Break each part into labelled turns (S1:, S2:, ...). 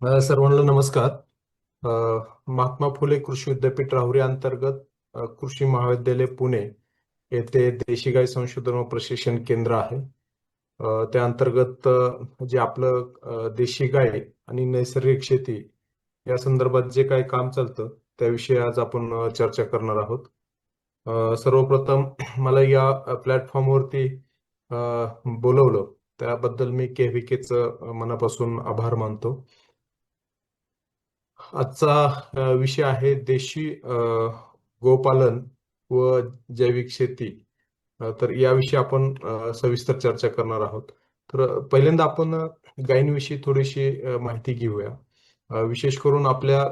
S1: सर्वांना नमस्कार. अ, महात्मा फुले कृषी विद्यापीठ राहुरी अंतर्गत कृषी महाविद्यालय पुणे येथे देशी गाय संशोधन व प्रशिक्षण केंद्र आहे. त्या अंतर्गत जे आपलं देशी गाय आणि नैसर्गिक शेती या संदर्भात जे काही काम चालतं त्याविषयी आज आपण चर्चा करणार आहोत. सर्वप्रथम मला या प्लॅटफॉर्मवरती बोलवलं त्याबद्दल मी केव्हीकेचं मनापासून आभार मानतो. आजचा विषय आहे देशी गोपालन व जैविक शेती. तर याविषयी आपण सविस्तर चर्चा करणार आहोत. तर पहिल्यांदा आपण गायींविषयी थोडीशी माहिती घेऊया. विशेष करून आपल्या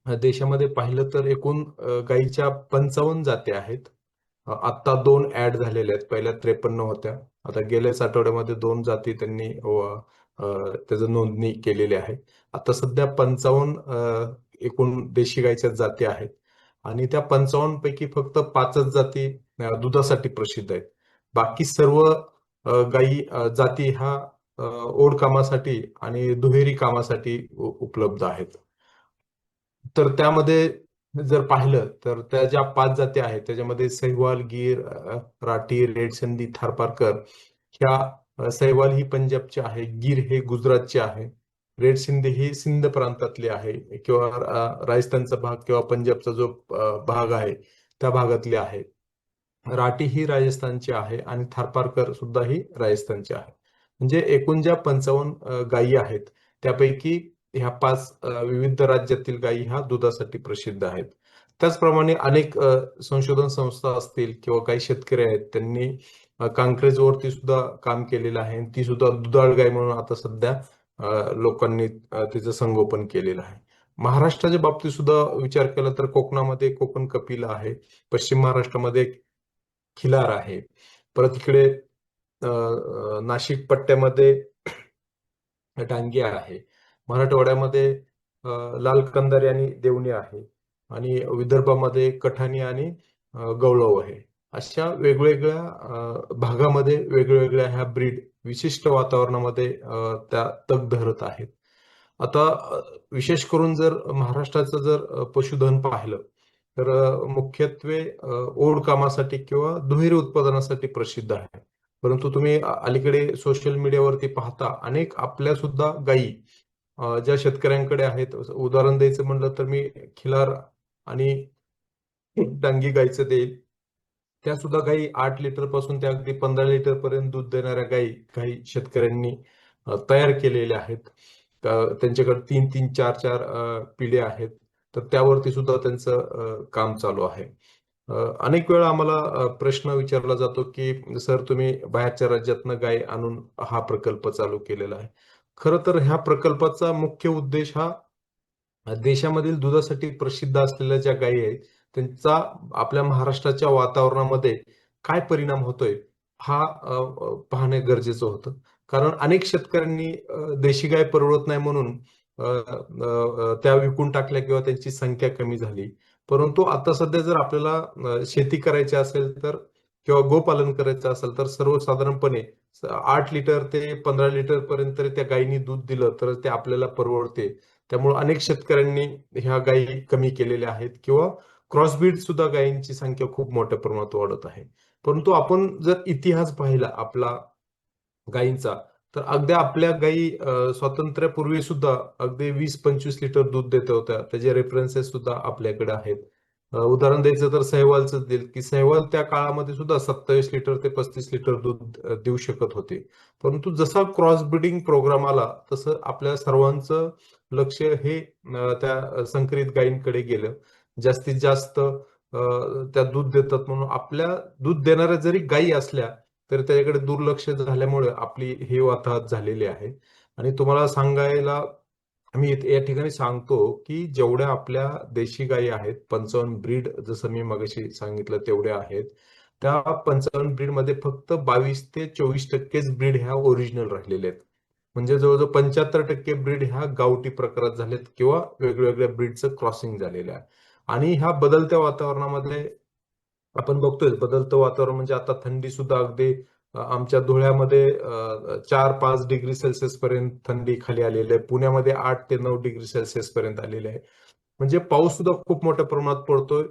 S1: देशामध्ये पाहिलं तर एकूण गायीच्या 55 जाती आहेत. आता 2 ऍड झालेल्या आहेत. पहिल्या 53 होत्या. आता गेल्याच आठवड्यामध्ये 2 जाती त्यांनी त्याचं नोंदणी केलेली आहे. आता सध्या 55 एकूण देशी गाईच्या जाती आहेत आणि त्या 55 पैकी फक्त 5च जाती दुधासाठी प्रसिद्ध आहेत. बाकी सर्व गायी जाती ह्या ओढ कामासाठी आणि दुहेरी कामासाठी उपलब्ध आहेत. तर त्यामध्ये जर पाहिलं तर त्या ज्या 5 जाती आहेत त्याच्यामध्ये सहिवाल, गीर, राठी, रेड सिंधी, थारपारकर ह्या सहिवाल ही पंजाबची आहे, गीर हे गुजरातचे आहे, रेड सिंधी ही सिंध प्रांतातली आहे किंवा राजस्थानचा भाग किंवा पंजाबचा जो भाग आहे त्या भागातली आहे. राठी ही राजस्थानची आहे आणि थारपारकर सुद्धा ही राजस्थानची आहे. म्हणजे एकूण ज्या 55 गायी आहेत त्यापैकी ह्या 5 विविध राज्यातील गायी ह्या दुधासाठी प्रसिद्ध आहेत. त्याचप्रमाणे अनेक संशोधन संस्था असतील किंवा काही शेतकरी आहेत त्यांनी कांक्रेजवरती सुद्धा काम केलेलं आहे आणि ती सुद्धा दुधाळ गाय म्हणून आता सध्या लोकांनी तिचं संगोपन केलेलं आहे. महाराष्ट्राच्या बाबतीत सुद्धा विचार केला तर कोकणामध्ये कोकण कपिला आहे, पश्चिम महाराष्ट्रामध्ये खिलार आहे, परत इकडे नाशिक पट्ट्यामध्ये डांगे आहे, मराठवाड्यामध्ये लाल कंदारी आणि देवणी आहे आणि विदर्भामध्ये कठाणी आणि गवळव आहे. अशा वेगवेगळ्या भागामध्ये वेगवेगळ्या ह्या ब्रीड विशिष्ट वातावरणामध्ये त्या तग धरत आहेत. आता विशेष करून जर महाराष्ट्राचं जर पशुधन पाहिलं तर मुख्यत्वे ओढ कामासाठी किंवा दुहेरी उत्पादनासाठी प्रसिद्ध आहे. परंतु तुम्ही अलीकडे सोशल मीडियावरती पाहता अनेक आपल्या सुद्धा गायी ज्या शेतकऱ्यांकडे आहेत. उदाहरण द्यायचं म्हणलं तर मी खिलार आणि डांगी गाईचं देईल. त्या सुद्धा गायी 8 लिटर पासून ते अगदी 15 लिटर पर्यंत दूध देणाऱ्या गायी काही शेतकऱ्यांनी तयार केलेल्या आहेत. त्यांच्याकडे 3-3, 4-4 पिढे आहेत. तर त्यावरती सुद्धा त्यांचं काम चालू आहे. अनेक वेळा आम्हाला प्रश्न विचारला जातो की सर तुम्ही बाहेरच्या राज्यातनं गाय आणून हा प्रकल्प चालू केलेला आहे. खरं तर ह्या प्रकल्पाचा मुख्य उद्देश हा देशामधील दुधासाठी प्रसिद्ध असलेल्या ज्या गायी आहेत त्यांचा आपल्या महाराष्ट्राच्या वातावरणामध्ये काय परिणाम होतोय हा पाहणे गरजेचं होतं. कारण अनेक शेतकऱ्यांनी देशी गाय परवडत नाही म्हणून त्या विकून टाकल्या किंवा त्यांची संख्या कमी झाली. परंतु आता सध्या जर आपल्याला शेती करायची असेल तर किंवा गोपालन करायचं असेल तर सर्वसाधारणपणे 8 लिटर ते 15 लिटर पर्यंत त्या गायींनी दूध दिलं तर ते आपल्याला परवडते. त्यामुळे अनेक शेतकऱ्यांनी ह्या गायी कमी केलेल्या आहेत किंवा क्रॉसब्रीड सुद्धा गायींची संख्या खूप मोठ्या प्रमाणात वाढत आहे. परंतु आपण जर इतिहास पाहिला आपला गायींचा तर अगदी आपल्या गायी स्वातंत्र्यापूर्वी सुद्धा अगदी 20-25 लिटर दूध देत होत्या. त्याचे रेफरन्सेस सुद्धा आपल्याकडे आहेत. उदाहरण द्यायचं तर सहवालच देईल की सहवाल त्या काळामध्ये सुद्धा 27 लिटर ते 35 लिटर दूध देऊ शकत होते. परंतु जसा क्रॉस ब्रीडिंग प्रोग्राम आला तसं आपल्या सर्वांचं लक्ष हे त्या संकरित गायींकडे गेलं. जास्तीत जास्त त्या दूध देतात म्हणून आपल्या दूध देणाऱ्या जरी गायी असल्या तर त्याच्याकडे दुर्लक्ष झाल्यामुळे आपली ही वाताहत झालेली आहे. आणि तुम्हाला सांगायला मी या ठिकाणी सांगतो की जेवढ्या आपल्या देशी गायी आहेत 55 ब्रीड जसं मी मगाशी सांगितलं तेवढ्या आहेत. त्या 55 ब्रीड मध्ये फक्त 22 ते 24% ब्रीड ह्या ओरिजिनल राहिलेल्या आहेत. म्हणजे जवळजवळ 75% ब्रीड ह्या गावठी प्रकारात झालेत किंवा वेगवेगळ्या ब्रीडचं क्रॉसिंग झालेलं आहे. आणि ह्या बदलत्या वातावरणामध्ये आपण बघतोय बदलतं वातावरण म्हणजे आता थंडी सुद्धा अगदी आमच्या धुळ्यामध्ये 4-5 डिग्री सेल्सिअस पर्यंत थंडी खाली आलेली आहे. पुण्यामध्ये 8 ते 9 डिग्री सेल्सिअस पर्यंत आलेली आहे. म्हणजे पाऊस सुद्धा खूप मोठ्या प्रमाणात पडतोय.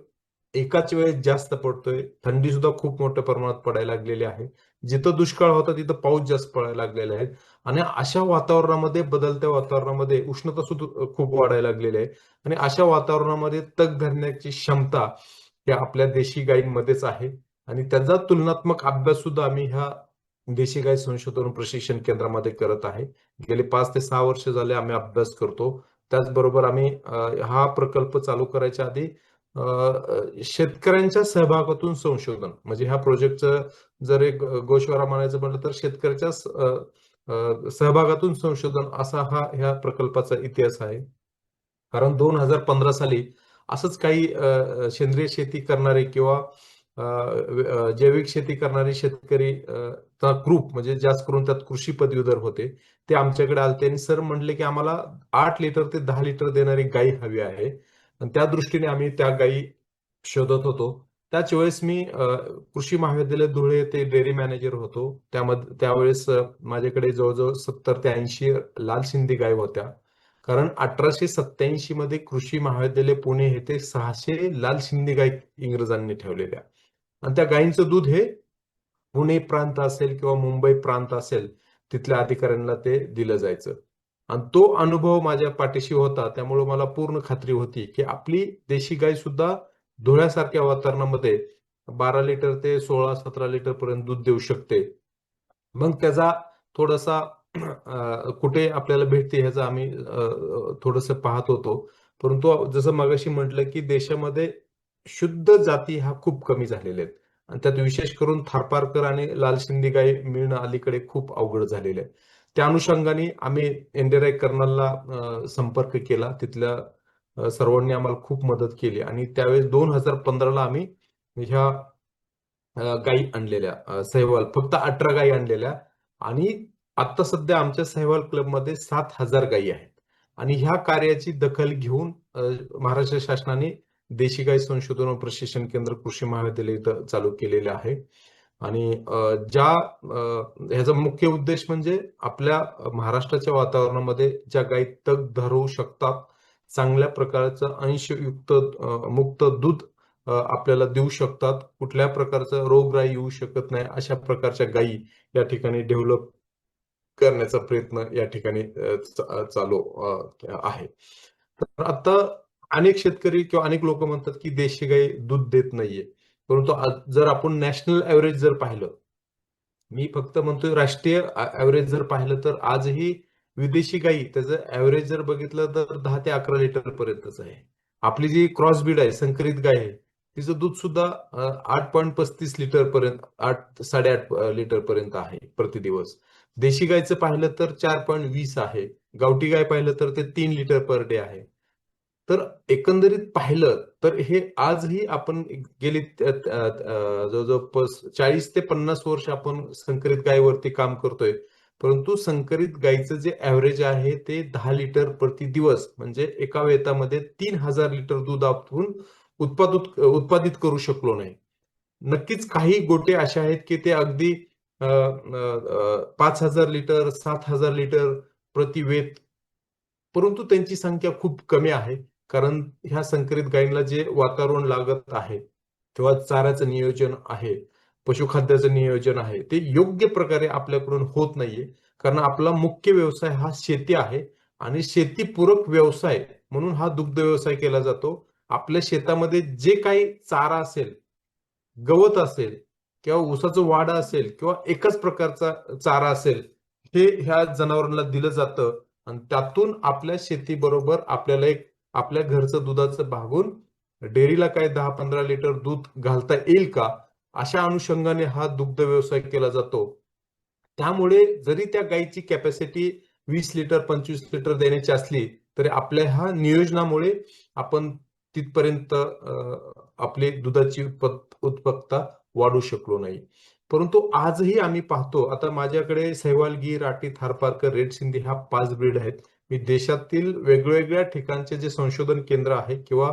S1: एकाच वेळेस जास्त पडतोय. थंडी सुद्धा खूप मोठ्या प्रमाणात पडायला लागलेली आहे. जिथं दुष्काळ होता तिथं पाऊस जास्त पडायला लागलेला आहे. आणि अशा वातावरणामध्ये, बदलत्या वातावरणामध्ये उष्णता सुद्धा खूप वाढायला लागलेली आहे. आणि अशा वातावरणामध्ये तग धरण्याची क्षमता या आपल्या देशी गायींमध्येच आहे. आणि त्याचा तुलनात्मक अभ्यास सुद्धा आम्ही ह्या देशी गाय संशोधन व प्रशिक्षण केंद्रामध्ये करत आहे. गेले 5 ते 6 वर्ष झाले आम्ही अभ्यास करतो. त्याचबरोबर आम्ही हा प्रकल्प चालू करायच्या आधी शेतकऱ्यांच्या सहभागातून संशोधन, म्हणजे ह्या प्रोजेक्टचं जर एक गोषवारा म्हणायचं म्हटलं तर शेतकऱ्याच्या सहभागातून संशोधन असा ह्या प्रकल्पाचा इतिहास आहे. कारण 2015 साली असंच काही सेंद्रिय शेती करणारे किंवा जैविक शेती करणारे शेतकरी चा ग्रुप, म्हणजे जास्त करून त्यात कृषी पदवीधर होते, ते आमच्याकडे आलते आणि सर म्हणले की आम्हाला 8 लिटर ते 10 लिटर देणारी गाई हवी आहे. आणि त्या दृष्टीने आम्ही त्या गाई शोधत होतो. त्याच वेळेस मी कृषी महाविद्यालय धुळे येथे डेअरी मॅनेजर होतो. त्यावेळेस माझ्याकडे जवळजवळ 70 ते 80 लाल सिंधी गाय होत्या. कारण 1887 मध्ये कृषी महाविद्यालय पुणे येथे 600 लाल सिंधी गाय इंग्रजांनी ठेवलेल्या. आणि त्या गायींचं दूध हे पुणे प्रांत असेल किंवा मुंबई प्रांत असेल, तिथल्या अधिकाऱ्यांना ते दिलं जायचं. आणि तो अनुभव माझ्या पाठीशी होता. त्यामुळे मला पूर्ण खात्री होती की आपली देशी गाय सुद्धा धुळ्यासारख्या वातावरणामध्ये 12 लिटर ते 16-17 लिटर पर्यंत दूध देऊ शकते. मग त्याचा थोडासा कुठे आपल्याला भेटते ह्याचं आम्ही थोडंसं पाहत होतो. परंतु जसं मगाशी म्हटलं की देशामध्ये शुद्ध जाती ह्या खूप कमी झालेल्या आहेत. आणि त्यात विशेष करून थारपारकर आणि लाल सिंधी गाय मिळणं अलीकडे खूप अवघड झालेलं आहे. त्या अनुषंगाने आम्ही एनडीआरआय कर्नलला संपर्क केला. तिथल्या सर्वांनी आम्हाला खूप मदत केली आणि त्यावेळेस 2015 ला आम्ही ह्या गायी आणलेल्या, सहवाल फक्त 18 गायी आणलेल्या. आणि आता सध्या आमच्या सहवाल क्लबमध्ये 7,000 गायी आहेत. आणि ह्या कार्याची दखल घेऊन महाराष्ट्र शासनाने देशी गाय संशोधन व प्रशिक्षण केंद्र कृषी महाविद्यालय इथं चालू केलेले आहे. आणि ह्याचा मुख्य उद्देश म्हणजे आपल्या महाराष्ट्राच्या वातावरणामध्ये ज्या गायी तग धरू शकतात, चांगल्या प्रकारचं अंशयुक्त मुक्त दूध आपल्याला देऊ शकतात, कुठल्या प्रकारचा रोगराई येऊ शकत नाही, अशा प्रकारच्या गायी या ठिकाणी डेव्हलप करण्याचा प्रयत्न या ठिकाणी चालू आहे. तर आता अनेक शेतकरी किंवा अनेक लोक म्हणतात की देशी गाई दूध देत नाहीये. परंतु जर आपण नॅशनल ऍव्हरेज जर पाहिलं, मी फक्त म्हणतोय राष्ट्रीय ऍव्हरेज जर पाहिलं तर आजही विदेशी गाई त्याचं ऍव्हरेज जर बघितलं तर 10 ते 11 लिटर पर्यंतच आहे. आपली जी क्रॉस ब्रीड आहे, संकरित गाय आहे, तिचं दूध सुद्धा 8.35 लिटर पर्यंत, 8-8.5 लिटर पर्यंत आहे प्रतिदिवस. देशी गायचं पाहिलं तर 4.20 आहे. गावठी गाय पाहिलं तर ते 3 लिटर पर डे आहे. तर एकंदरीत पाहिलं तर हे आजही आपण गेली जवळजवळ 40 ते 50 वर्ष आपण संकरित गायीवरती काम करतोय. परंतु संकरित गायीचं जे ऍव्हरेज आहे ते 10 लिटर प्रति दिवस, म्हणजे एका वेतामध्ये 3,000 लिटर दूध आपण उत्पादित करू शकलो नाही. नक्कीच काही गोटे असे आहेत की ते अगदी 5,000 लिटर, 7,000 लिटर प्रति वेत, परंतु त्यांची संख्या खूप कमी आहे. कारण ह्या संकरित गायींना जे वातावरण लागत आहे किंवा चाऱ्याचं नियोजन आहे, पशुखाद्याचं नियोजन आहे, ते योग्य प्रकारे आपल्याकडून होत नाहीये. कारण आपला मुख्य व्यवसाय हा शेती आहे आणि शेतीपूरक व्यवसाय म्हणून हा दुग्ध व्यवसाय केला जातो. आपल्या शेतामध्ये जे काही चारा असेल, गवत असेल किंवा ऊसाचं वाडा असेल किंवा एकच प्रकारचा चारा असेल, हे ह्या जनावरांना दिलं जातं. आणि त्यातून आपल्या शेतीबरोबर आपल्याला एक आपल्या घरचं दुधाचं भागून डेअरीला काय 10-15 लिटर दूध घालता येईल का, अशा अनुषंगाने हा दुग्ध व्यवसाय केला जातो. त्यामुळे जरी त्या गायीची कॅपॅसिटी 20 लिटर 25 लिटर देण्याची असली तरी आपल्या ह्या नियोजनामुळे आपण तिथपर्यंत आपली दुधाची उत्पादकता वाढू शकलो नाही. परंतु आजही आम्ही पाहतो, आता माझ्याकडे सहवाल, गीर, राठी, थारपारकर, रेड सिंधी ह्या 5 ब्रीड आहेत. मी देशातील वेगवेगळ्या ठिकाणचे जे संशोधन केंद्र आहे किंवा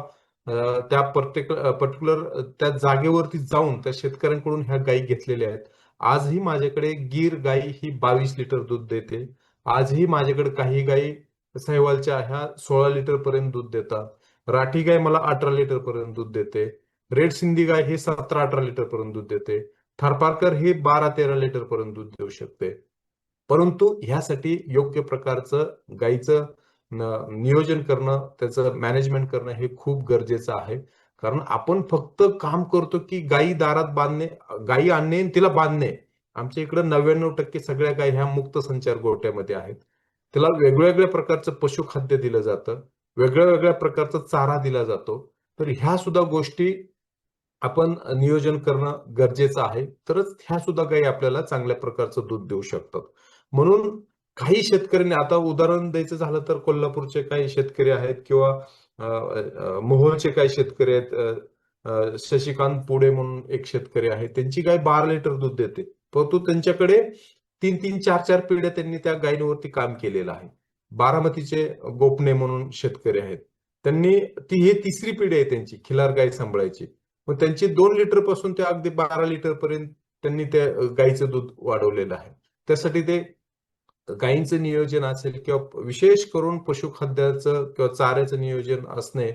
S1: त्या पर्टिक्युलर त्या जागेवरती जाऊन त्या शेतकऱ्यांकडून ह्या गायी घेतलेल्या आहेत. आजही माझ्याकडे गीर गाई ही 22 लिटर दूध देते. आजही माझ्याकडे काही गाई साहिवालच्या ह्या 16 लिटर पर्यंत दूध देतात. राठी गाय मला 18 लिटर पर्यंत दूध देते. रेड सिंधी गाय ही 17-18 लिटर पर्यंत दूध देते. थारपारकर ही 12-13 लिटर पर्यंत दूध देऊ शकते. परंतु ह्यासाठी योग्य प्रकारचं गाईचं नियोजन करणं, त्याचं मॅनेजमेंट करणं हे खूप गरजेचं आहे. कारण आपण फक्त काम करतो की गायी दारात बांधणे, गायी आणणे आणि तिला बांधणे. आमच्या इकडे 99% सगळ्या गायी ह्या मुक्त संचार गोठ्यामध्ये आहेत. तिला वेगवेगळ्या प्रकारचं पशुखाद्य दिलं जातं, वेगळ्या वेगळ्या प्रकारचा चारा दिला जातो. तर ह्या सुद्धा गोष्टी आपण नियोजन करणं गरजेचं आहे. तरच ह्या सुद्धा गायी आपल्याला चांगल्या प्रकारचं दूध देऊ शकतात. म्हणून काही शेतकऱ्यांनी, आता उदाहरण द्यायचं झालं तर कोल्हापूरचे काही शेतकरी आहेत किंवा मोहोळचे काही शेतकरी आहेत. शशिकांत पुढे म्हणून एक शेतकरी आहे. त्यांची गाय 12 लिटर दूध देते. परंतु त्यांच्याकडे 3-3, 4-4 पिढ्या त्यांनी त्या गायींवरती काम केलेलं आहे. बारामतीचे गोपणे म्हणून शेतकरी आहेत. त्यांनी ही तिसरी पिढी आहे त्यांची खिलार गाय सांभाळायची. मग त्यांची 2 लिटर पासून ते अगदी 12 लिटर पर्यंत त्यांनी त्या गायीचं दूध वाढवलेलं आहे. त्यासाठी ते गायींचं नियोजन असेल किंवा विशेष करून पशुखाद्याचं किंवा चाऱ्याचं नियोजन असणे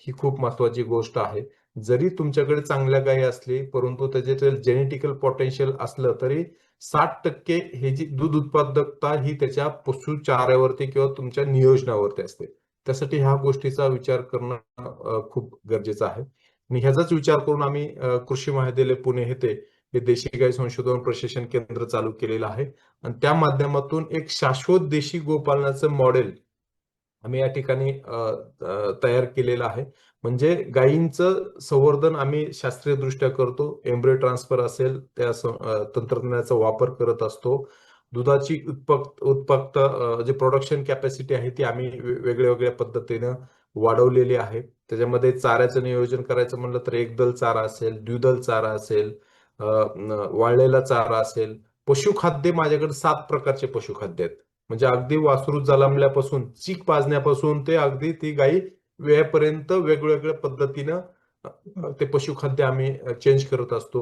S1: ही खूप महत्वाची गोष्ट आहे. जरी तुमच्याकडे चांगल्या गायी असली, परंतु त्याचे जेनेटिकल पोटेन्शियल असलं तरी 60% हे जी दूध उत्पादकता ही त्याच्या पशु चाऱ्यावरती किंवा तुमच्या नियोजनावरती असते. त्यासाठी ह्या गोष्टीचा विचार करणं खूप गरजेचं आहे. आणि ह्याचाच विचार करून आम्ही कृषी महाविद्यालय पुणे येथे हे देशी गाय संशोधन प्रशिक्षण केंद्र चालू केलेलं आहे. आणि त्या माध्यमातून एक शाश्वत देशी गोपालनाचं मॉडेल आम्ही या ठिकाणी तयार केलेलं आहे. म्हणजे गायींचं संवर्धन आम्ही शास्त्रीयदृष्ट्या करतो. एम्ब्रियो ट्रान्सफर असेल, त्या तंत्रज्ञानाचा वापर करत असतो. दुधाची उत्पादकता जे प्रोडक्शन कॅपॅसिटी आहे ती आम्ही वेगळ्या वेगळ्या पद्धतीनं वाढवलेली आहे. त्याच्यामध्ये चाऱ्याचं नियोजन करायचं म्हणलं तर एकदल चारा असेल, द्विदल चारा असेल, वाळलेला चारा असेल. पशुखाद्य माझ्याकडे 7 प्रकारचे पशुखाद्य आहेत. म्हणजे अगदी वासरू जन्मल्यापासून, चीक पाजण्यापासून ते अगदी ती गाई वेळेपर्यंत वेगवेगळ्या पद्धतीनं ते पशुखाद्य आम्ही चेंज करत असतो.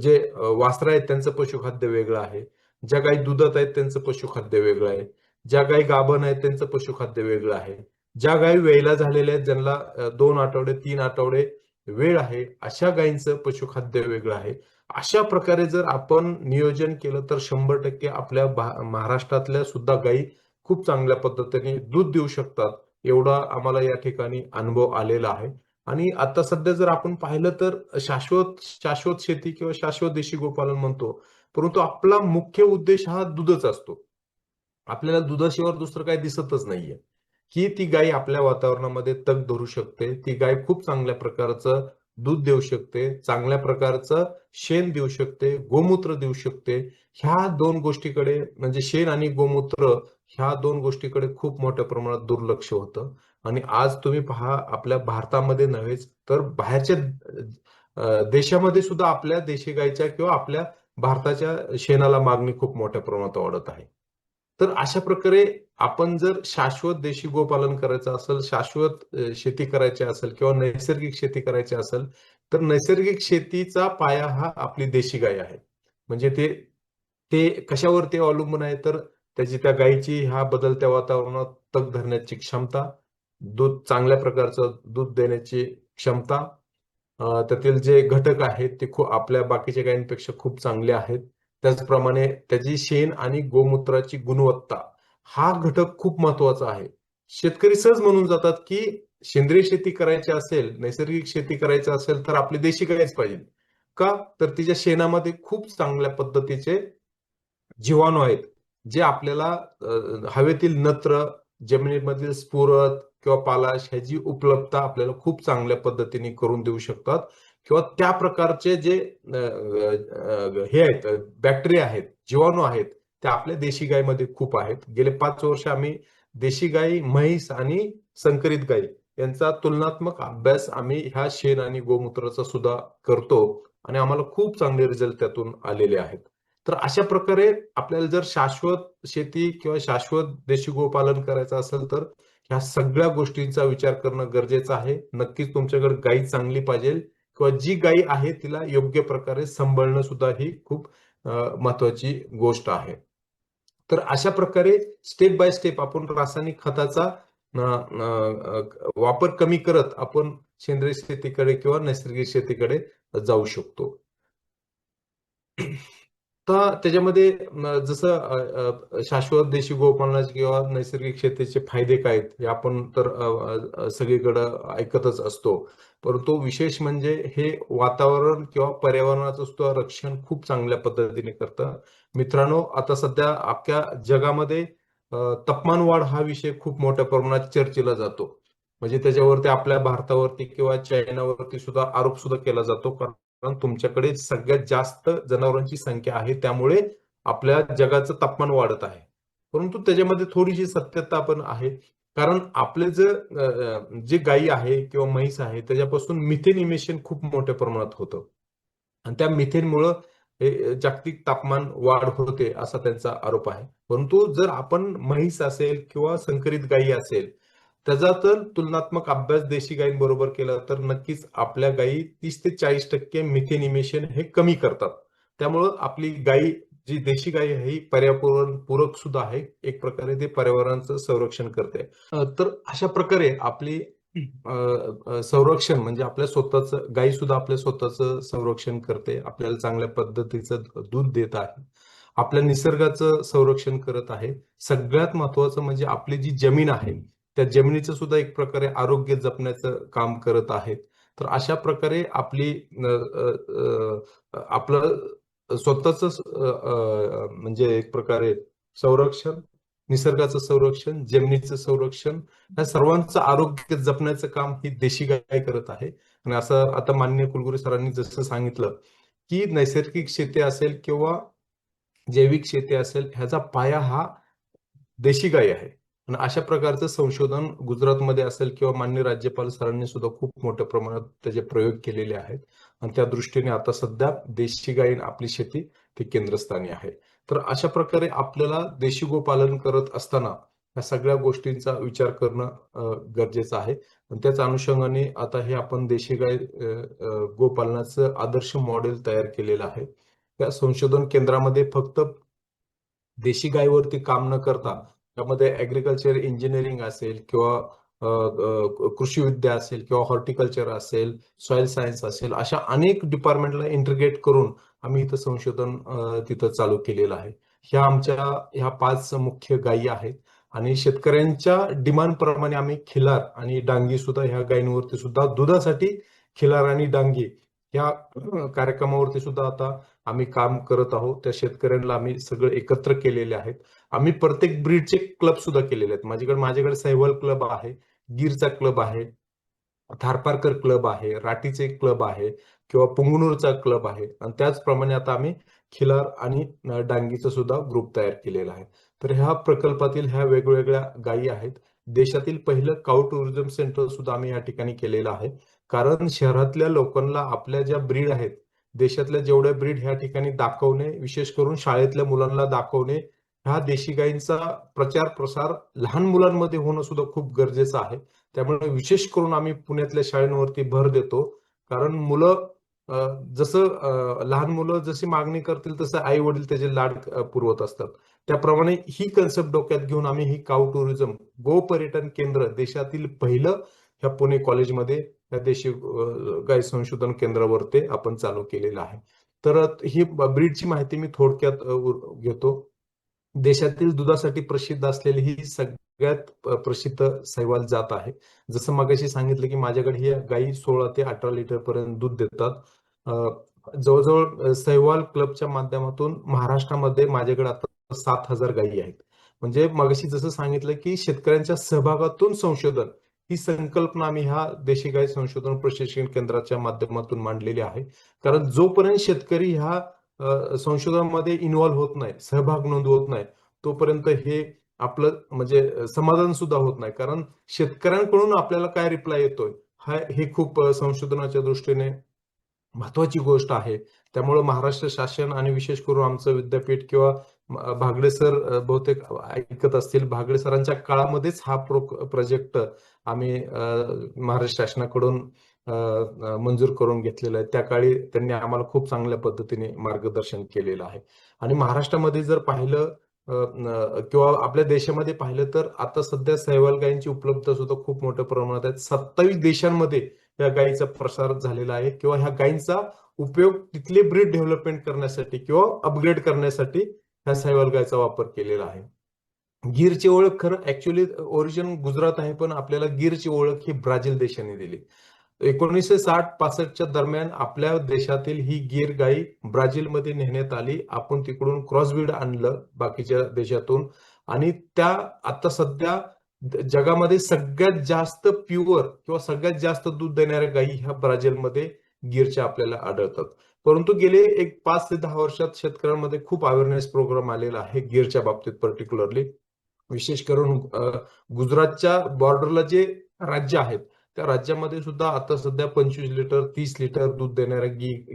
S1: जे वासरं आहेत त्यांचं पशुखाद्य वेगळं आहे. ज्या गाई दुधात आहेत त्यांचं पशुखाद्य वेगळं आहे. ज्या गाई गाभण आहेत त्यांचं पशुखाद्य वेगळं आहे. ज्या गाई वेळेला झालेल्या आहेत, ज्यांना 2 आठवडे, 3 आठवडे वेळ आहे, अशा गायींचं पशुखाद्य वेगळं आहे. अशा प्रकारे जर आपण नियोजन केलं तर 100% आपल्या महाराष्ट्रातल्या सुद्धा गायी खूप चांगल्या पद्धतीने दूध देऊ शकतात. एवढा आम्हाला या ठिकाणी अनुभव आलेला आहे. आणि आता सध्या जर आपण पाहिलं तर शाश्वत शेती किंवा शाश्वत देशी गोपालन म्हणतो, परंतु आपला मुख्य उद्देश हा दूधच असतो. आपल्याला दुधाशिवाय दुसरं काही दिसतच नाहीये. की ती गाय आपल्या वातावरणामध्ये तग धरू शकते. ती गाय खूप चांगल्या प्रकारचं दूध देऊ शकते, चांगल्या प्रकारचं शेण देऊ शकते, गोमूत्र देऊ शकते. ह्या 2 गोष्टीकडे, म्हणजे शेण आणि गोमूत्र, ह्या 2 गोष्टीकडे खूप मोठ्या प्रमाणात दुर्लक्ष होतं. आणि आज तुम्ही पहा, आपल्या भारतामध्ये नव्हेच तर बाहेरच्या देशामध्ये सुद्धा आपल्या देशी गायच्या किंवा आपल्या भारताच्या शेणाला मागणी खूप मोठ्या प्रमाणात वाढत आहे. तर अशा प्रकारे आपण जर शाश्वत देशी गोपालन करायचं असेल, शाश्वत शेती करायची असेल किंवा नैसर्गिक शेती करायची असेल, तर नैसर्गिक शेतीचा पाया हा आपली देशी गाय आहे. म्हणजे ते ते कशावरती अवलंबून आहे, तर त्या गायीची ह्या बदलत्या वातावरणात तग धरण्याची क्षमता, दूध चांगल्या प्रकारचं दूध देण्याची क्षमता, त्यातील जे घटक आहेत ते खूप आपल्या बाकीच्या गायींपेक्षा खूप चांगले आहेत. त्याचप्रमाणे त्याची शेण आणि गोमूत्राची गुणवत्ता हा घटक खूप महत्वाचा आहे. शेतकरी सहज म्हणून जातात की सेंद्रिय शेती करायची असेल, नैसर्गिक शेती करायची असेल तर आपली देशी गायच पाहिजे. का? तर तिच्या शेणामध्ये खूप चांगल्या पद्धतीचे जीवाणू आहेत, जे आपल्याला हवेतील नत्र, जमिनीमधील स्फुरद किंवा पालाश ह्याची उपलब्धता आपल्याला खूप चांगल्या पद्धतीने करून देऊ शकतात. किंवा त्या प्रकारचे जे हे आहेत, बॅक्टेरिया आहेत, जीवाणू आहेत, ते आपल्या देशी गायमध्ये खूप आहेत. गेले 5 वर्ष आम्ही देशी गाई, म्हैस आणि संकरित गाई यांचा तुलनात्मक अभ्यास आम्ही ह्या शेण आणि गोमूत्राचा सुद्धा करतो आणि आम्हाला खूप चांगले रिझल्ट त्यातून आलेले आहेत. तर अशा प्रकारे आपल्याला जर शाश्वत शेती किंवा शाश्वत देशी गोपालन करायचं असेल तर ह्या सगळ्या गोष्टींचा विचार करणं गरजेचं आहे. नक्कीच तुमच्याकडे गाई चांगली पाहिजे किंवा जी गायी आहे तिला योग्य प्रकारे सांभाळणं सुद्धा ही खूप महत्वाची गोष्ट आहे. तर अशा प्रकारे स्टेप बाय स्टेप आपण रासायनिक खताचा वापर कमी करत आपण सेंद्रिय शेतीकडे किंवा नैसर्गिक शेतीकडे जाऊ शकतो. तर त्याच्यामध्ये जसं शाश्वत देशी गोपालनाचे किंवा नैसर्गिक शेतीचे फायदे काय आहेत हे आपण तर सगळीकडं ऐकतच असतो. परंतु विशेष म्हणजे हे वातावरण किंवा पर्यावरणाचं सुद्धा रक्षण खूप चांगल्या पद्धतीने करतं. मित्रांनो, आता सध्या अख्ख्या जगामध्ये तापमान वाढ हा विषय खूप मोठ्या प्रमाणात चर्चेला जातो. म्हणजे त्याच्यावरती आपल्या भारतावरती किंवा चायनावरती सुद्धा आरोप सुद्धा केला जातो. कारण तुमच्याकडे सगळ्यात जास्त जनावरांची संख्या आहे, त्यामुळे आपल्या जगाचं तापमान वाढत आहे. परंतु त्याच्यामध्ये थोडीशी सत्यता पण आहे. कारण आपले जे गायी आहे किंवा म्हैस आहे त्याच्यापासून मिथेन इमिशन खूप मोठ्या प्रमाणात होतं. आणि त्या मिथेनमुळं हे जागतिक तापमान वाढ होते असा त्यांचा आरोप आहे. परंतु जर आपण म्हैस असेल किंवा संकरित गायी असेल, त्याचा तर तुलनात्मक अभ्यास देशी गायींबरोबर केला तर नक्कीच आपल्या गायी 30 ते 40% मिथेन इमिशन हे कमी करतात. त्यामुळं आपली गायी जी देशी गाय आहे ही पर्यावरण पूरक सुद्धा आहे. एक प्रकारे ते पर्यावरणाचं संरक्षण करते. तर अशा प्रकारे आपली संरक्षण म्हणजे आपल्या स्वतःचं गायी सुद्धा आपल्या स्वतःचं संरक्षण करते. आपल्याला चांगल्या पद्धतीचं दूध देत आहे. आपल्या निसर्गाचं संरक्षण करत आहे. सगळ्यात महत्त्वाचं म्हणजे आपली जी जमीन आहे, त्या जमिनीचं सुद्धा एक प्रकारे आरोग्य जपण्याचं काम करत आहेत. तर अशा प्रकारे आपली आपलं स्वतःच म्हणजे एक प्रकारे संरक्षण, निसर्गाचं संरक्षण, जमिनीचं संरक्षण या सर्वांचं आरोग्य जपण्याचं काम ही देशी गाय करत आहे. आणि असं आता माननीय कुलगुरू सरांनी जसं सांगितलं, की नैसर्गिक शेती असेल किंवा जैविक शेती असेल, ह्याचा पाया हा देशी गाई आहे. आणि अशा प्रकारचं संशोधन गुजरातमध्ये असेल किंवा माननीय राज्यपाल सरांनी सुद्धा खूप मोठ्या प्रमाणात त्याचे प्रयोग केलेले आहेत. आणि त्या दृष्टीने आता सध्या देशी गायी आपली शेती ती केंद्रस्थानी आहे. तर अशा प्रकारे आपल्याला देशी गोपालन करत असताना या सगळ्या गोष्टींचा विचार करणं गरजेचं आहे. आणि त्याच अनुषंगाने आता हे आपण देशी गाय गोपालनाचं आदर्श मॉडेल तयार केलेलं आहे. त्या संशोधन केंद्रामध्ये फक्त देशी गायीवरती काम न करता त्यामध्ये ऍग्रीकल्चर इंजिनिअरिंग असेल किंवा कृषी विद्या असेल किंवा हॉर्टिकल्चर असेल, सॉइल सायन्स असेल, अशा अनेक डिपार्टमेंटला इंटिग्रेट करून आम्ही इथं संशोधन तिथं चालू केलेलं आहे. ह्या 5 मुख्य गायी आहेत आणि शेतकऱ्यांच्या डिमांड प्रमाणे आम्ही खिलार आणि डांगी सुद्धा ह्या गायींवरती सुद्धा दुधासाठी खिलार आणि डांगी ह्या कार्यक्रमावरती सुद्धा आता आम्ही काम करत आहोत. त्या शेतकऱ्यांना आम्ही सगळं एकत्र केलेले आहेत. आम्ही प्रत्येक ब्रीडचे क्लब सुद्धा केलेले आहेत. माझ्याकडे सहिवाल क्लब आहे, गीरचा क्लब आहे, थारपारकर क्लब आहे, राठीचे क्लब आहे किंवा पुंगनूरचा क्लब आहे. आणि त्याचप्रमाणे आता आम्ही खिलार आणि डांगीचा सुद्धा ग्रुप तयार केलेला आहे. तर ह्या प्रकल्पातील ह्या वेगवेगळ्या गायी आहेत. देशातील पहिलं काऊ टुरिझम सेंटर सुद्धा आम्ही या ठिकाणी केलेलं आहे. कारण शहरातल्या लोकांना आपल्या ज्या ब्रीड आहेत, देशातल्या जेवढ्या ब्रीड ह्या ठिकाणी दाखवणे, विशेष करून शाळेतल्या मुलांना दाखवणे, ह्या देशी गायींचा प्रचार प्रसार लहान मुलांमध्ये होणं सुद्धा खूप गरजेचं आहे. त्यामुळे विशेष करून आम्ही पुण्यातल्या शाळांवरती भर देतो. कारण मुलं जसं लहान मुलं जशी मागणी करतील तसं आई वडील त्याचे लाड पुरवत असतात. त्याप्रमाणे ही कन्सेप्ट डोक्यात घेऊन आम्ही ही काऊ टुरिझम गो पर्यटन केंद्र देशातील पहिलं ह्या पुणे कॉलेजमध्ये या देशी गाय संशोधन केंद्रावरती आपण चालू केलेलं आहे. तर ही ब्रीडची माहिती मी थोडक्यात घेतो. देशातील दुधासाठी प्रसिद्ध असलेली ही सगळ्यात प्रसिद्ध सहिवाल जात आहे. जसं मगाशी सांगितलं की माझ्याकडे ही गायी 16 ते 18 लिटर पर्यंत दूध देतात. जवळजवळ सहिवाल क्लबच्या माध्यमातून महाराष्ट्रामध्ये माझ्याकडे आता 7,000 गायी आहेत. म्हणजे मगाशी जसं सांगितलं की शेतकऱ्यांच्या सहभागातून संशोधन ही संकल्पना आम्ही ह्या देशी गाय संशोधन प्रशिक्षण केंद्राच्या माध्यमातून मांडलेली आहे. कारण जोपर्यंत शेतकरी ह्या संशोधनामध्ये इन्व्हॉल्व्ह होत नाही, सहभाग नोंदवत नाही, तोपर्यंत हे आपलं म्हणजे समाधान सुद्धा होत नाही. कारण शेतकऱ्यांकडून आपल्याला काय रिप्लाय येतोय, हे खूप संशोधनाच्या दृष्टीने महत्वाची गोष्ट आहे. त्यामुळे महाराष्ट्र शासन आणि विशेष करून आमचं विद्यापीठ किंवा भागडे सर बहुतेक ऐकत असतील. भागडे सरांच्या काळामध्येच हा प्रोजेक्ट आम्ही महाराष्ट्र शासनाकडून मंजूर करून घेतलेलं आहे. त्या काळी त्यांनी आम्हाला खूप चांगल्या पद्धतीने मार्गदर्शन केलेलं आहे. आणि महाराष्ट्रामध्ये जर पाहिलं किंवा आपल्या देशामध्ये पाहिलं तर आता सध्या सहवाल गायींची उपलब्धता सुद्धा खूप मोठ्या प्रमाणात आहे. 27 देशांमध्ये या गायीचा प्रसार झालेला आहे किंवा ह्या गायींचा उपयोग तिथले ब्रीड डेव्हलपमेंट करण्यासाठी किंवा अपग्रेड करण्यासाठी ह्या सहवाल गायीचा वापर केलेला आहे. गीरची ओळख खरं ऍक्च्युली ओरिजिन गुजरात आहे, पण आपल्याला गीरची ओळख ही ब्राझील देशाने दिली. 1960-65च्या दरम्यान आपल्या देशातील ही गीर गाई ब्राझीलमध्ये नेण्यात आली. आपण तिकडून क्रॉसब्रीड आणलं बाकीच्या देशातून आणि त्या आता सध्या जगामध्ये सगळ्यात जास्त प्युअर किंवा सगळ्यात जास्त दूध देणाऱ्या गायी ह्या ब्राझीलमध्ये गीरच्या आपल्याला आढळतात. परंतु गेले एक 5 ते 10 वर्षात शेतकऱ्यांमध्ये खूप अवेअरनेस प्रोग्राम आलेला आहे गीरच्या बाबतीत पर्टिक्युलरली. विशेष करून गुजरातच्या बॉर्डरला जे राज्य आहेत त्या राज्यामध्ये सुद्धा आता सध्या 25 लिटर 30 लिटर दूध देणाऱ्या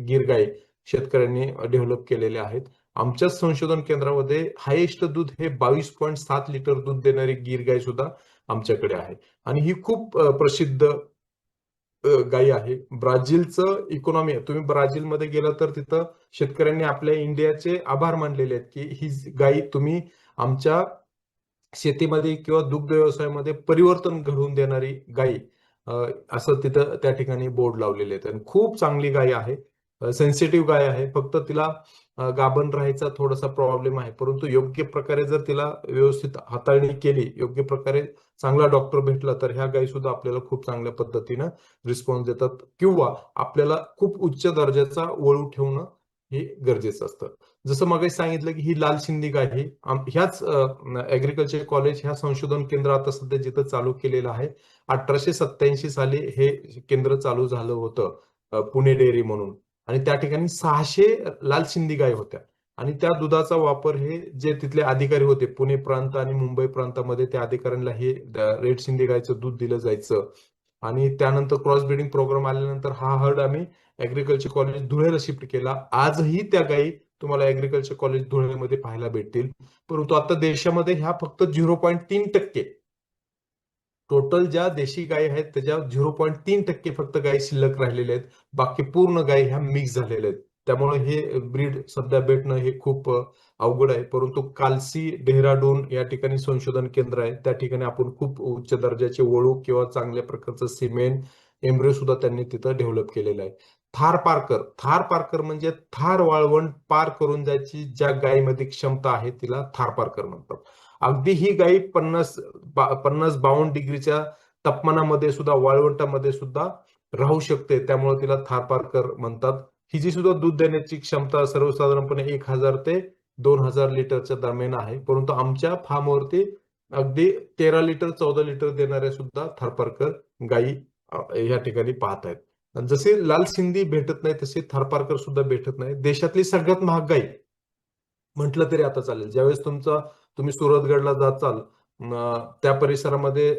S1: गीर गाई शेतकऱ्यांनी डेव्हलप केलेल्या आहेत. आमच्याच संशोधन केंद्रामध्ये हायेस्ट दूध हे 22.7 लिटर दूध देणारी गीर गाय सुद्धा आमच्याकडे आहे आणि ही खूप प्रसिद्ध गायी आहे. ब्राझीलचं इकॉनॉमी तुम्ही ब्राझीलमध्ये गेला तर तिथं शेतकऱ्यांनी आपल्या इंडियाचे आभार मानलेले आहेत की ही गायी तुम्ही आमच्या शेतीमध्ये किंवा दुग्ध व्यवसायामध्ये परिवर्तन घडवून देणारी गायी असं तिथं त्या ठिकाणी बोर्ड लावलेले आहेत. आणि खूप चांगली गाय आहे, सेन्सिटिव्ह गाय आहे. फक्त तिला गाभण राहायचा थोडासा प्रॉब्लेम आहे, परंतु योग्य प्रकारे जर तिला व्यवस्थित हाताळणी केली, योग्य प्रकारे चांगला डॉक्टर भेटला तर ह्या गायी सुद्धा आपल्याला खूप चांगल्या पद्धतीनं रिस्पॉन्स देतात किंवा आपल्याला खूप उच्च दर्जाचा वळू ठेवणं हे गरजेचं असतं. जसं मग सांगितलं की ही लाल सिंधी गाय ही ह्याच ऍग्रिकल्चर कॉलेज ह्या संशोधन केंद्र आता सध्या जिथं चालू केलेलं आहे. 1887 साली हे केंद्र चालू झालं होतं पुणे डेअरी म्हणून. आणि त्या ठिकाणी 600 लाल सिंधी गाय होत्या आणि त्या दुधाचा वापर हे जे तिथले अधिकारी होते पुणे प्रांत आणि मुंबई प्रांतामध्ये त्या अधिकाऱ्यांना हे रेड सिंधी गायचं दूध दिलं जायचं. आणि त्यानंतर क्रॉस ब्रीडिंग प्रोग्राम आल्यानंतर हा हर्ड आम्ही ऍग्रिकल्चर कॉलेज धुळेला शिफ्ट केला. आजही त्या गायी तुम्हाला ऍग्रिकल्चर कॉलेज धुळेमध्ये पाहायला भेटतील. परंतु आता देशामध्ये ह्या फक्त 0.3% टोटल ज्या देशी गायी आहेत त्याच्या 0.3% फक्त गायी शिल्लक राहिलेल्या आहेत. बाकी पूर्ण गायी ह्या मिक्स झालेल्या आहेत. त्यामुळे हे ब्रीड सध्या भेटणं हे खूप अवघड आहे. परंतु कालसी डेहराडून या ठिकाणी संशोधन केंद्र आहे. त्या ठिकाणी आपण खूप उच्च दर्जाचे वळू किंवा चांगल्या प्रकारचं सिमेंट एम्ब्रियो सुद्धा त्यांनी तिथं डेव्हलप केलेलं आहे. थार पार्कर म्हणजे थार वाळवंट पार करून जायची ज्या गायीमध्ये क्षमता आहे तिला थार पार्कर म्हणतात. अगदी ही गायी 50-52 डिग्रीच्या तापमानामध्ये सुद्धा वाळवंटामध्ये सुद्धा राहू शकते. त्यामुळे तिला थार पार्कर म्हणतात. हिची सुद्धा दूध देण्याची क्षमता सर्वसाधारणपणे 1000 ते 2000 लिटरच्या दरम्यान आहे. परंतु आमच्या फार्मवरती अगदी 13 लिटर 14 लिटर देणाऱ्या सुद्धा थारपारकर गायी या ठिकाणी पाहत आहेत. जसे लाल सिंधी भेटत नाही तसे थारपारकर सुद्धा भेटत नाही. देशातली सगळ्यात महाग गाई म्हटलं तरी आता चालेल. ज्यावेळेस तुम्ही सुरतगडला जाचाल त्या परिसरामध्ये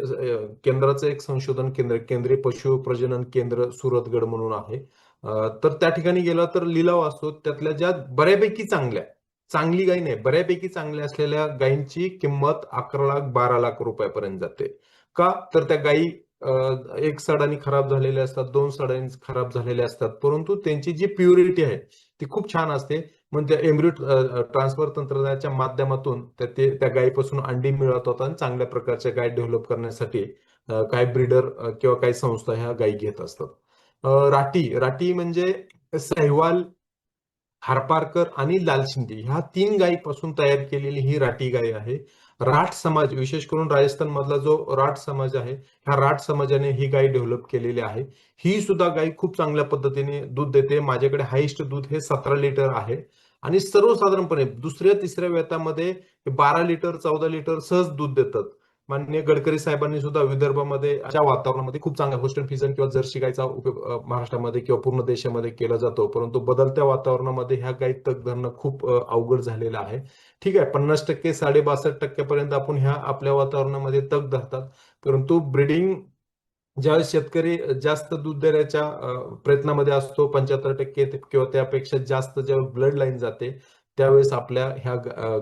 S1: केंद्राचं एक संशोधन केंद्र केंद्रीय पशु प्रजनन केंद्र सुरतगड म्हणून आहे. तर त्या ठिकाणी गेला तर लिलाव असतो. त्यातल्या ज्या बऱ्यापैकी चांगली गाई नाही बऱ्यापैकी चांगल्या असलेल्या गायींची किंमत 11 लाख 12 लाख रुपयापर्यंत जाते. का तर त्या गायी एक सडाने खराब झालेल्या असतात, 2 सडांनी खराब झालेल्या असतात, परंतु त्यांची जी प्युरिटी आहे ती खूप छान असते. म्हणजे एम्ब्रियो ट्रान्सफर तंत्रज्ञानाच्या माध्यमातून त्या गायीपासून अंडी मिळत होतात आणि चांगल्या प्रकारच्या गाय डेव्हलप करण्यासाठी काही ब्रीडर किंवा काही संस्था ह्या गायी घेत असतात. राठी म्हणजे सहवाल, थारपारकर आणि लाल सिंधी ह्या 3 गायीपासून तयार केलेली ही राठी गाय आहे. राठ समाज विशेष करून राजस्थान मधला जो राठ समाज आहे ह्या राठ समाजाने ही गाय डेव्हलप केलेली आहे. ही सुद्धा गाय खूप चांगल्या पद्धतीने दूध देते. माझ्याकडे हायेस्ट दूध हे 17 लिटर आहे आणि सर्वसाधारणपणे दुसऱ्या तिसऱ्या वेतामध्ये 12 लिटर 14 लिटर सहज दूध देतात. माननीय गडकरी साहेबांनी सुद्धा विदर्भामध्ये अशा वातावरणामध्ये खूप चांगला होस्टन फिजन किंवा जर्सी गायचा उपयोग महाराष्ट्रामध्ये किंवा पूर्ण देशामध्ये केला जातो. परंतु बदलत्या वातावरणामध्ये ह्या गायी तग धरणं खूप अवघड झालेलं आहे. ठीक आहे 50% 62% पर्यंत आपण ह्या आपल्या वातावरणामध्ये तग धरतात. परंतु ब्रीडिंग ज्यावेळेस शेतकरी जास्त दूध देण्याच्या प्रयत्नामध्ये असतो 75% किंवा त्यापेक्षा जास्त जेव्हा ब्लड लाईन जाते त्यावेळेस आपल्या ह्या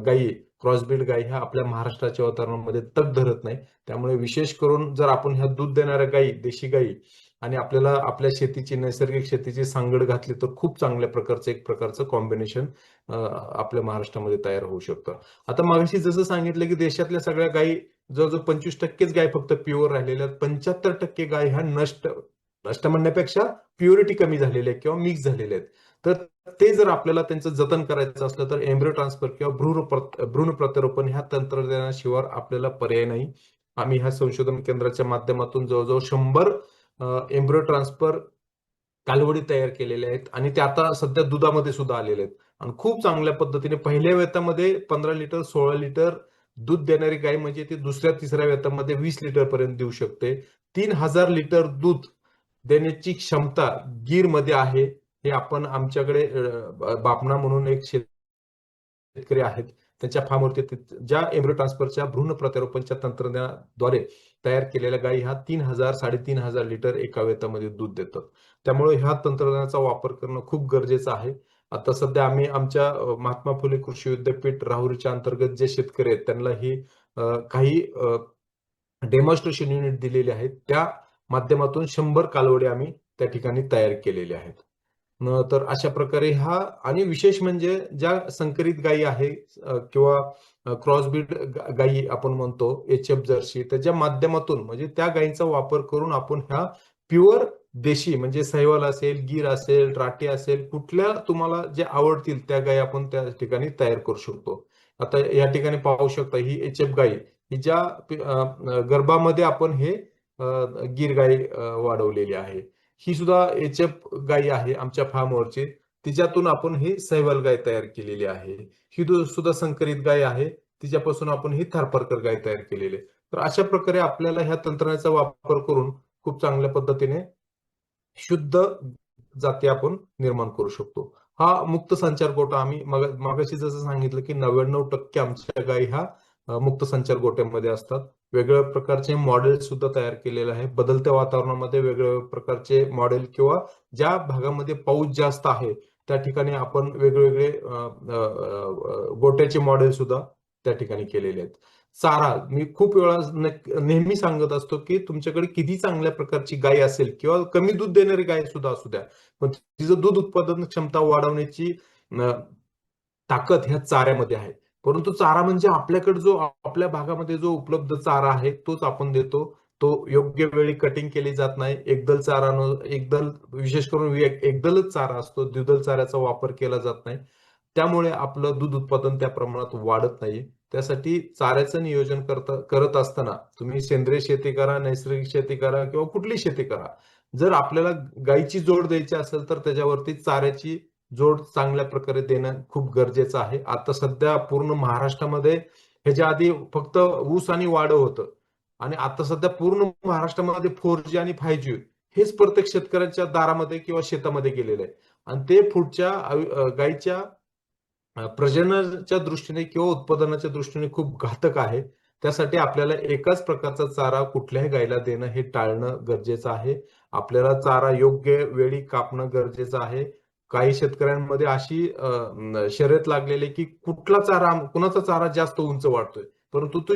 S1: गायी क्रॉसब्रीड गायी ह्या आपल्या महाराष्ट्राच्या वातावरणामध्ये तग धरत नाही. त्यामुळे विशेष करून जर आपण ह्या दूध देणाऱ्या गायी देशी गायी आणि आपल्याला आपल्या शेतीची, नैसर्गिक शेतीची सांगड घातली तर खूप चांगल्या प्रकारचं एक प्रकारचं कॉम्बिनेशन आपल्या महाराष्ट्रामध्ये तयार होऊ शकतं. आता मागाशी जसं सांगितलं की देशातल्या सगळ्या गायी जवळजवळ 25% गाय फक्त प्युअर राहिलेल्या आहेत. 75% गाय ह्या नष्ट नष्ट म्हणण्यापेक्षा प्युरिटी कमी झालेल्या आहेत किंवा मिक्स झालेल्या आहेत. तर ते जर आपल्याला त्यांचं जतन करायचं असलं तर एम्ब्रिओ ट्रान्सफर किंवा भ्रूण प्रत्यारोपण ह्या तंत्रज्ञानाशिवाय आपल्याला पर्याय नाही. आम्ही ह्या संशोधन केंद्राच्या माध्यमातून जवळजवळ 100 एम्ब्रिओ ट्रान्सफर कालवडी तयार केलेल्या आहेत आणि ते आता सध्या दुधामध्ये सुद्धा आलेले आहेत. आणि खूप चांगल्या पद्धतीने पहिल्या वेतामध्ये 15 लिटर 16 लिटर दूध देणारी गाय म्हणजे ती दुसऱ्या तिसऱ्या वेतामध्ये 20 लिटर पर्यंत देऊ शकते. 3000 लिटर दूध देण्याची क्षमता गीर मध्ये आहे. हे आपण आमच्याकडे बापना म्हणून एक शेतकरी आहेत, त्यांच्या फार्मवरती ज्या एम्ब्रिओ ट्रान्सफरच्या भ्रूण प्रत्यारोपणच्या तंत्रज्ञानाद्वारे तयार केलेल्या गायी ह्या 3000 3500 लिटर एका वेतामध्ये दूध देतात. त्यामुळे ह्या तंत्रज्ञानाचा वापर करणं खूप गरजेचं आहे. आता सध्या आम्ही आमच्या महात्मा फुले कृषी विद्यापीठ राहुरीच्या अंतर्गत जे शेतकरी आहेत त्यांना ही काही डेमॉन्स्ट्रेशन युनिट दिलेले आहेत. त्या माध्यमातून 100 कालवडी आम्ही त्या ठिकाणी तयार केलेल्या आहेत. तर अशा प्रकारे हा आणि विशेष म्हणजे ज्या संकरित गायी आहे किंवा क्रॉसब्रीड गायी आपण म्हणतो एच-एफ जर्सी, त्याच्या माध्यमातून म्हणजे त्या गायींचा वापर करून आपण ह्या प्युअर देशी म्हणजे साहिवाल असेल, गीर असेल, राठी असेल, कुठल्या तुम्हाला जे आवडतील त्या गायी आपण त्या ठिकाणी तयार करू शकतो. आता या ठिकाणी पाहू शकता ही एच-एफ गायी ही ज्या गर्भामध्ये आपण हे गीर गाय वाढवलेली आहे. ही सुद्धा एच-एफ गाय आहे आमच्या फार्मवरची. तिच्यातून आपण ही सहिवाल गाय तयार केलेली आहे. ही सुद्धा संकरित गाय आहे. तिच्यापासून आपण ही थारपारकर गाय तयार केलेली आहे. तर अशा प्रकारे आपल्याला ह्या तंत्रज्ञानाचा वापर करून खूप चांगल्या पद्धतीने शुद्ध जाती आपण निर्माण करू शकतो. हा मुक्त संचार गोठा आम्ही मागाशी जसं सांगितलं की 99% आमच्या गायी ह्या मुक्त संचार गोठ्यामध्ये असतात. वेगवेगळ्या प्रकारचे मॉडेल सुद्धा तयार केलेले आहे. बदलत्या वातावरणामध्ये वेगवेगळ्या प्रकारचे मॉडेल किंवा ज्या भागामध्ये पाऊस जास्त आहे त्या ठिकाणी आपण वेगवेगळे गोट्याचे मॉडेल सुद्धा त्या ठिकाणी केलेले आहेत. चारा मी खूप वेळा नेहमी सांगत असतो की तुमच्याकडे किती चांगल्या प्रकारची गाय असेल किंवा कमी दूध देणारी गाय सुद्धा असू द्या, पण तिचं दूध उत्पादन क्षमता वाढवण्याची ताकद ह्या चाऱ्यामध्ये आहे. परंतु चारा म्हणजे आपल्याकडे जो आपल्या भागामध्ये जो उपलब्ध चारा आहे तोच आपण देतो. तो योग्य वेळी कटिंग केली जात नाही. एकदल चारा एकदल विशेष करून एकदलच चारा असतो. द्विदल चाऱ्याचा वापर केला जात नाही. त्यामुळे आपलं दूध उत्पादन त्या प्रमाणात वाढत नाही. त्यासाठी चाऱ्याचं नियोजन करत असताना तुम्ही सेंद्रिय शेती करा, नैसर्गिक शेती करा किंवा कुठली शेती करा. जर आपल्याला गायीची जोड द्यायची असेल तर त्याच्यावरती चाऱ्याची जोड चांगल्या प्रकारे देणं खूप गरजेचं आहे. आता सध्या पूर्ण महाराष्ट्रामध्ये ह्याच्या आधी फक्त ऊस आणि वाढ होतं आणि आता सध्या पूर्ण महाराष्ट्रामध्ये 4G आणि 5G हेच प्रत्येक शेतकऱ्यांच्या दारामध्ये किंवा शेतामध्ये गेलेलं आहे. आणि ते पुढच्या गायीच्या प्रजननाच्या दृष्टीने किंवा उत्पादनाच्या दृष्टीने खूप घातक आहे. त्यासाठी आपल्याला एकाच प्रकारचा चारा कुठल्याही गायीला देणं हे टाळणं गरजेचं आहे. आपल्याला चारा योग्य वेळी कापणं गरजेचं आहे. काही शेतकऱ्यांमध्ये अशी शर्यत लागलेली की कुणाचा चारा जास्त उंच वाढतोय. परंतु तो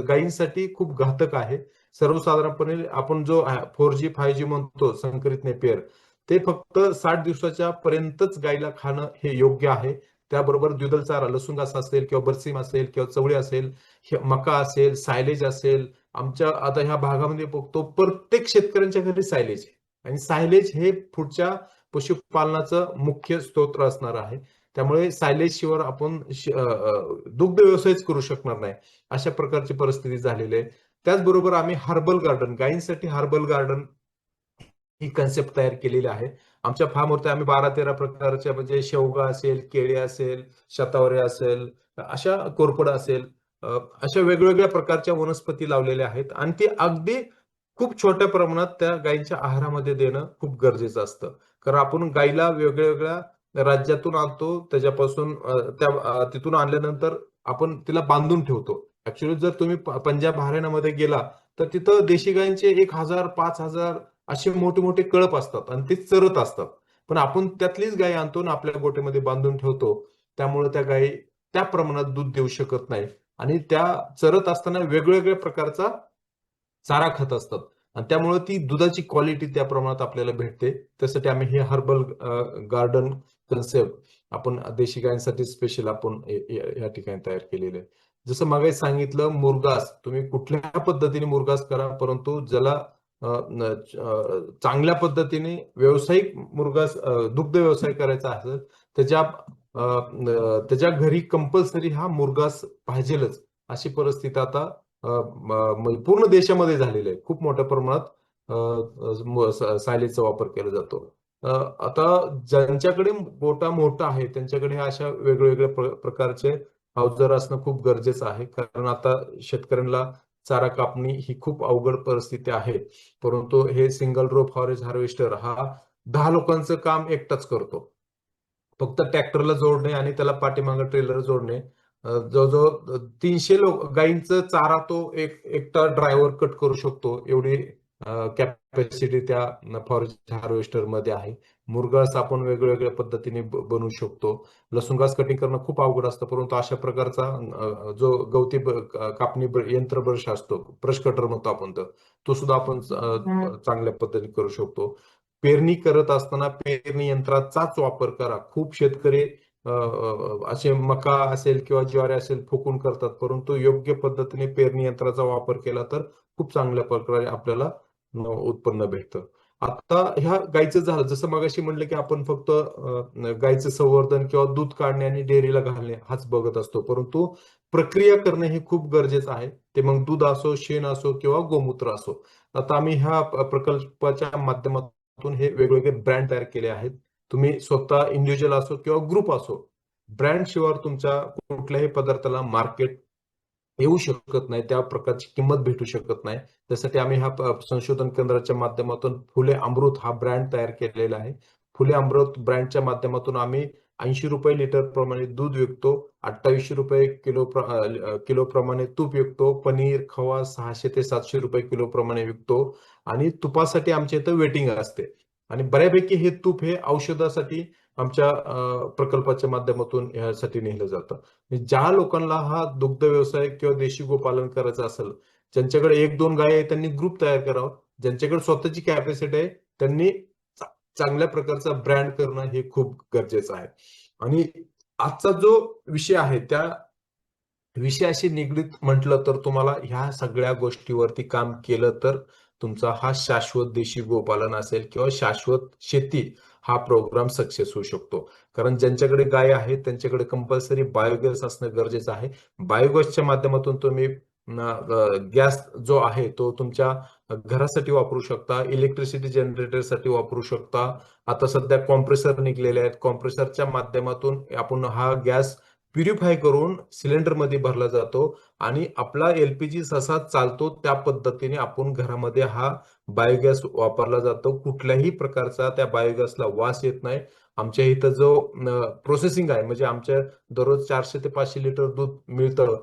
S1: गायींसाठी खूप घातक आहे. सर्वसाधारणपणे आपण जो 4G 5G म्हणतो संकरित नेपियर ते फक्त 60 दिवसाच्या पर्यंतच गायीला खाणं हे योग्य आहे. त्याबरोबर द्विदल चारा लसुंगास असेल किंवा बरसीम असेल किंवा चवळी असेल, मका असेल, सायलेज असेल. आमच्या आता ह्या भागामध्ये बघतो प्रत्येक शेतकऱ्यांच्या घरी सायलेज आहे आणि सायलेज हे पुढच्या पशुपालनाचं मुख्य स्तोत्र असणार आहे. त्यामुळे सायलेज शिवाय आपण दुग्ध व्यवसायच करू शकणार नाही. अशा प्रकारची परिस्थिती झालेली आहे. त्याचबरोबर आम्ही हर्बल गार्डन गायींसाठी हर्बल गार्डन ही कन्सेप्ट तयार केलेली आहे. आमच्या फार्मवरती आम्ही 12-13 प्रकारच्या म्हणजे शेवगा असेल, केळी असेल, शतावरी असेल, अशा कोरफड असेल, अशा वेगवेगळ्या प्रकारच्या वनस्पती लावलेल्या आहेत आणि ते अगदी खूप छोट्या प्रमाणात त्या गायींच्या आहारामध्ये देणं खूप गरजेचं असतं. कारण आपण गायीला वेगवेगळ्या राज्यातून आणतो त्याच्यापासून तिथून आणल्यानंतर आपण तिला बांधून ठेवतो. ऍक्च्युअली जर तुम्ही पंजाब हरियाणामध्ये गेला तर तिथं देशी गायींचे 1000 5000 असे मोठे मोठे कळप असतात आणि ते चरत असतात. पण आपण त्यातलीच गाय आणतो आणि आपल्या गोठ्यामध्ये बांधून ठेवतो. त्यामुळे त्या गायी त्या प्रमाणात दूध देऊ शकत नाही आणि त्या चरत असताना वेगवेगळ्या प्रकारचा चारा खात असतात. आणि त्यामुळे ती दुधाची क्वालिटी त्या प्रमाणात आपल्याला भेटते. त्यासाठी आम्ही हे हर्बल गार्डन कन्सेप्ट आपण देशी गायांसाठी स्पेशल आपण या ठिकाणी तयार केलेले आहे. जसं मागे सांगितलं, मुरघास तुम्ही कुठल्या पद्धतीने मुरघास करा, परंतु ज्याला चांगल्या पद्धतीने व्यावसायिक मुरघास दुग्ध व्यवसाय करायचा असेल, त्याच्या त्याच्या घरी कंपल्सरी हा मुरघास पाहिजेलच, अशी परिस्थिती आता पूर्ण देशामध्ये झालेली आहे. खूप मोठ्या प्रमाणात सायलेजचा वापर केला जातो. आता ज्यांच्याकडे गोटा मोठा आहे त्यांच्याकडे अशा वेगवेगळ्या प्रकारचे अवजार असणं खूप गरजेचं आहे, कारण आता शेतकऱ्यांना चारा कापणी ही खूप अवघड परिस्थिती आहे. परंतु हे सिंगल रो फॉरेस्ट हार्वेस्टर हा 10 लोकांचं काम एकटाच करतो. फक्त ट्रॅक्टरला जोडणे आणि त्याला पाठीमागे ट्रेलर जोडणे. जवळजवळ 300 गायींचं चारा तो एकटा ड्रायव्हर कट करू शकतो, एवढी कॅपॅसिटी त्या फॉरेस्ट हार्वेस्टर मध्ये आहे. मुरघास आपण वेगवेगळ्या पद्धतीने बनवू शकतो. लसूण घास कटिंग करणं खूप अवघड असतं, परंतु अशा प्रकारचा जो गवती कापणी यंत्र ब्रश असतो, ब्रश कटर म्हणतो आपण, तर तो सुद्धा आपण चांगल्या पद्धतीने करू शकतो. पेरणी करत असताना पेरणी यंत्राचाच वापर करा. खूप शेतकरी असे मका असेल किंवा ज्वारी असेल फुकून करतात, परंतु योग्य पद्धतीने पेरणी यंत्राचा वापर केला तर खूप चांगल्या प्रकारे आपल्याला उत्पन्न भेटतं. आता ह्या गायचं झालं, जसं मगाशी म्हणलं की आपण फक्त गायचं संवर्धन किंवा दूध काढणे आणि डेअरीला घालणे हाच बघत असतो, परंतु प्रक्रिया करणे हे खूप गरजेचं आहे. ते मग दूध असो, शेण असो किंवा गोमूत्र असो. आता आम्ही ह्या प्रकल्पाच्या माध्यमातून हे वेगवेगळे ब्रँड तयार केले आहेत. तुम्ही स्वतः इंडिव्हिज्युअल असो किंवा ग्रुप असो, ब्रँड शिवाय तुमच्या कुठल्याही पदार्थाला मार्केट येऊ शकत नाही, त्या प्रकारची किंमत भेटू शकत नाही. त्यासाठी आम्ही हा संशोधन केंद्राच्या माध्यमातून फुले अमृत हा ब्रँड तयार केलेला आहे. फुले अमृत ब्रँडच्या माध्यमातून आम्ही 80 रुपये लिटर प्रमाणे दूध विकतो, 28 रुपये किलो प्रमाणे तूप विकतो, पनीर खवा 600 ते 700 रुपये किलो प्रमाणे विकतो आणि तुपासाठी आमच्या इथं वेटिंग असते. आणि बऱ्यापैकी हे तूप हे औषधासाठी आमच्या प्रकल्पाच्या माध्यमातून यासाठी नेलं जातं. ज्या लोकांना हा दुग्ध व्यवसाय किंवा देशी गोपालन करायचं असेल, ज्यांच्याकडे 1-2 गाय आहे त्यांनी ग्रुप तयार करावा. ज्यांच्याकडे स्वतःची कॅपॅसिटी आहे त्यांनी चांगल्या प्रकारचा ब्रँड करणं हे खूप गरजेचं आहे. आणि आजचा जो विषय आहे त्या विषयाशी निगडीत म्हटलं तर तुम्हाला ह्या सगळ्या गोष्टीवरती काम केलं तर तुमचा हा शाश्वत देशी गोपालन असेल किंवा शाश्वत शेती हा प्रोग्राम सक्सेस होऊ शकतो. कारण ज्यांच्याकडे गाय आहे त्यांच्याकडे कंपल्सरी बायोगॅस असणं गरजेचं आहे. बायोगॅसच्या माध्यमातून तुम्ही गॅस जो आहे तो तुमच्या घरासाठी वापरू शकता, इलेक्ट्रिसिटी जनरेटरसाठी वापरू शकता. आता सध्या कॉम्प्रेसर निघलेले आहेत, कॉम्प्रेसरच्या माध्यमातून आपण हा गॅस प्युरिफाय करून सिलेंडरमध्ये भरला जातो आणि आपला एलपीजी जसा चालतो त्या पद्धतीने आपण घरामध्ये हा बायोगॅस वापरला जातो. कुठल्याही प्रकारचा त्या बायोगॅसला वास येत नाही. आमच्या इथं जो प्रोसेसिंग आहे, म्हणजे आमच्या दररोज 400 ते 500 लिटर दूध मिळतं,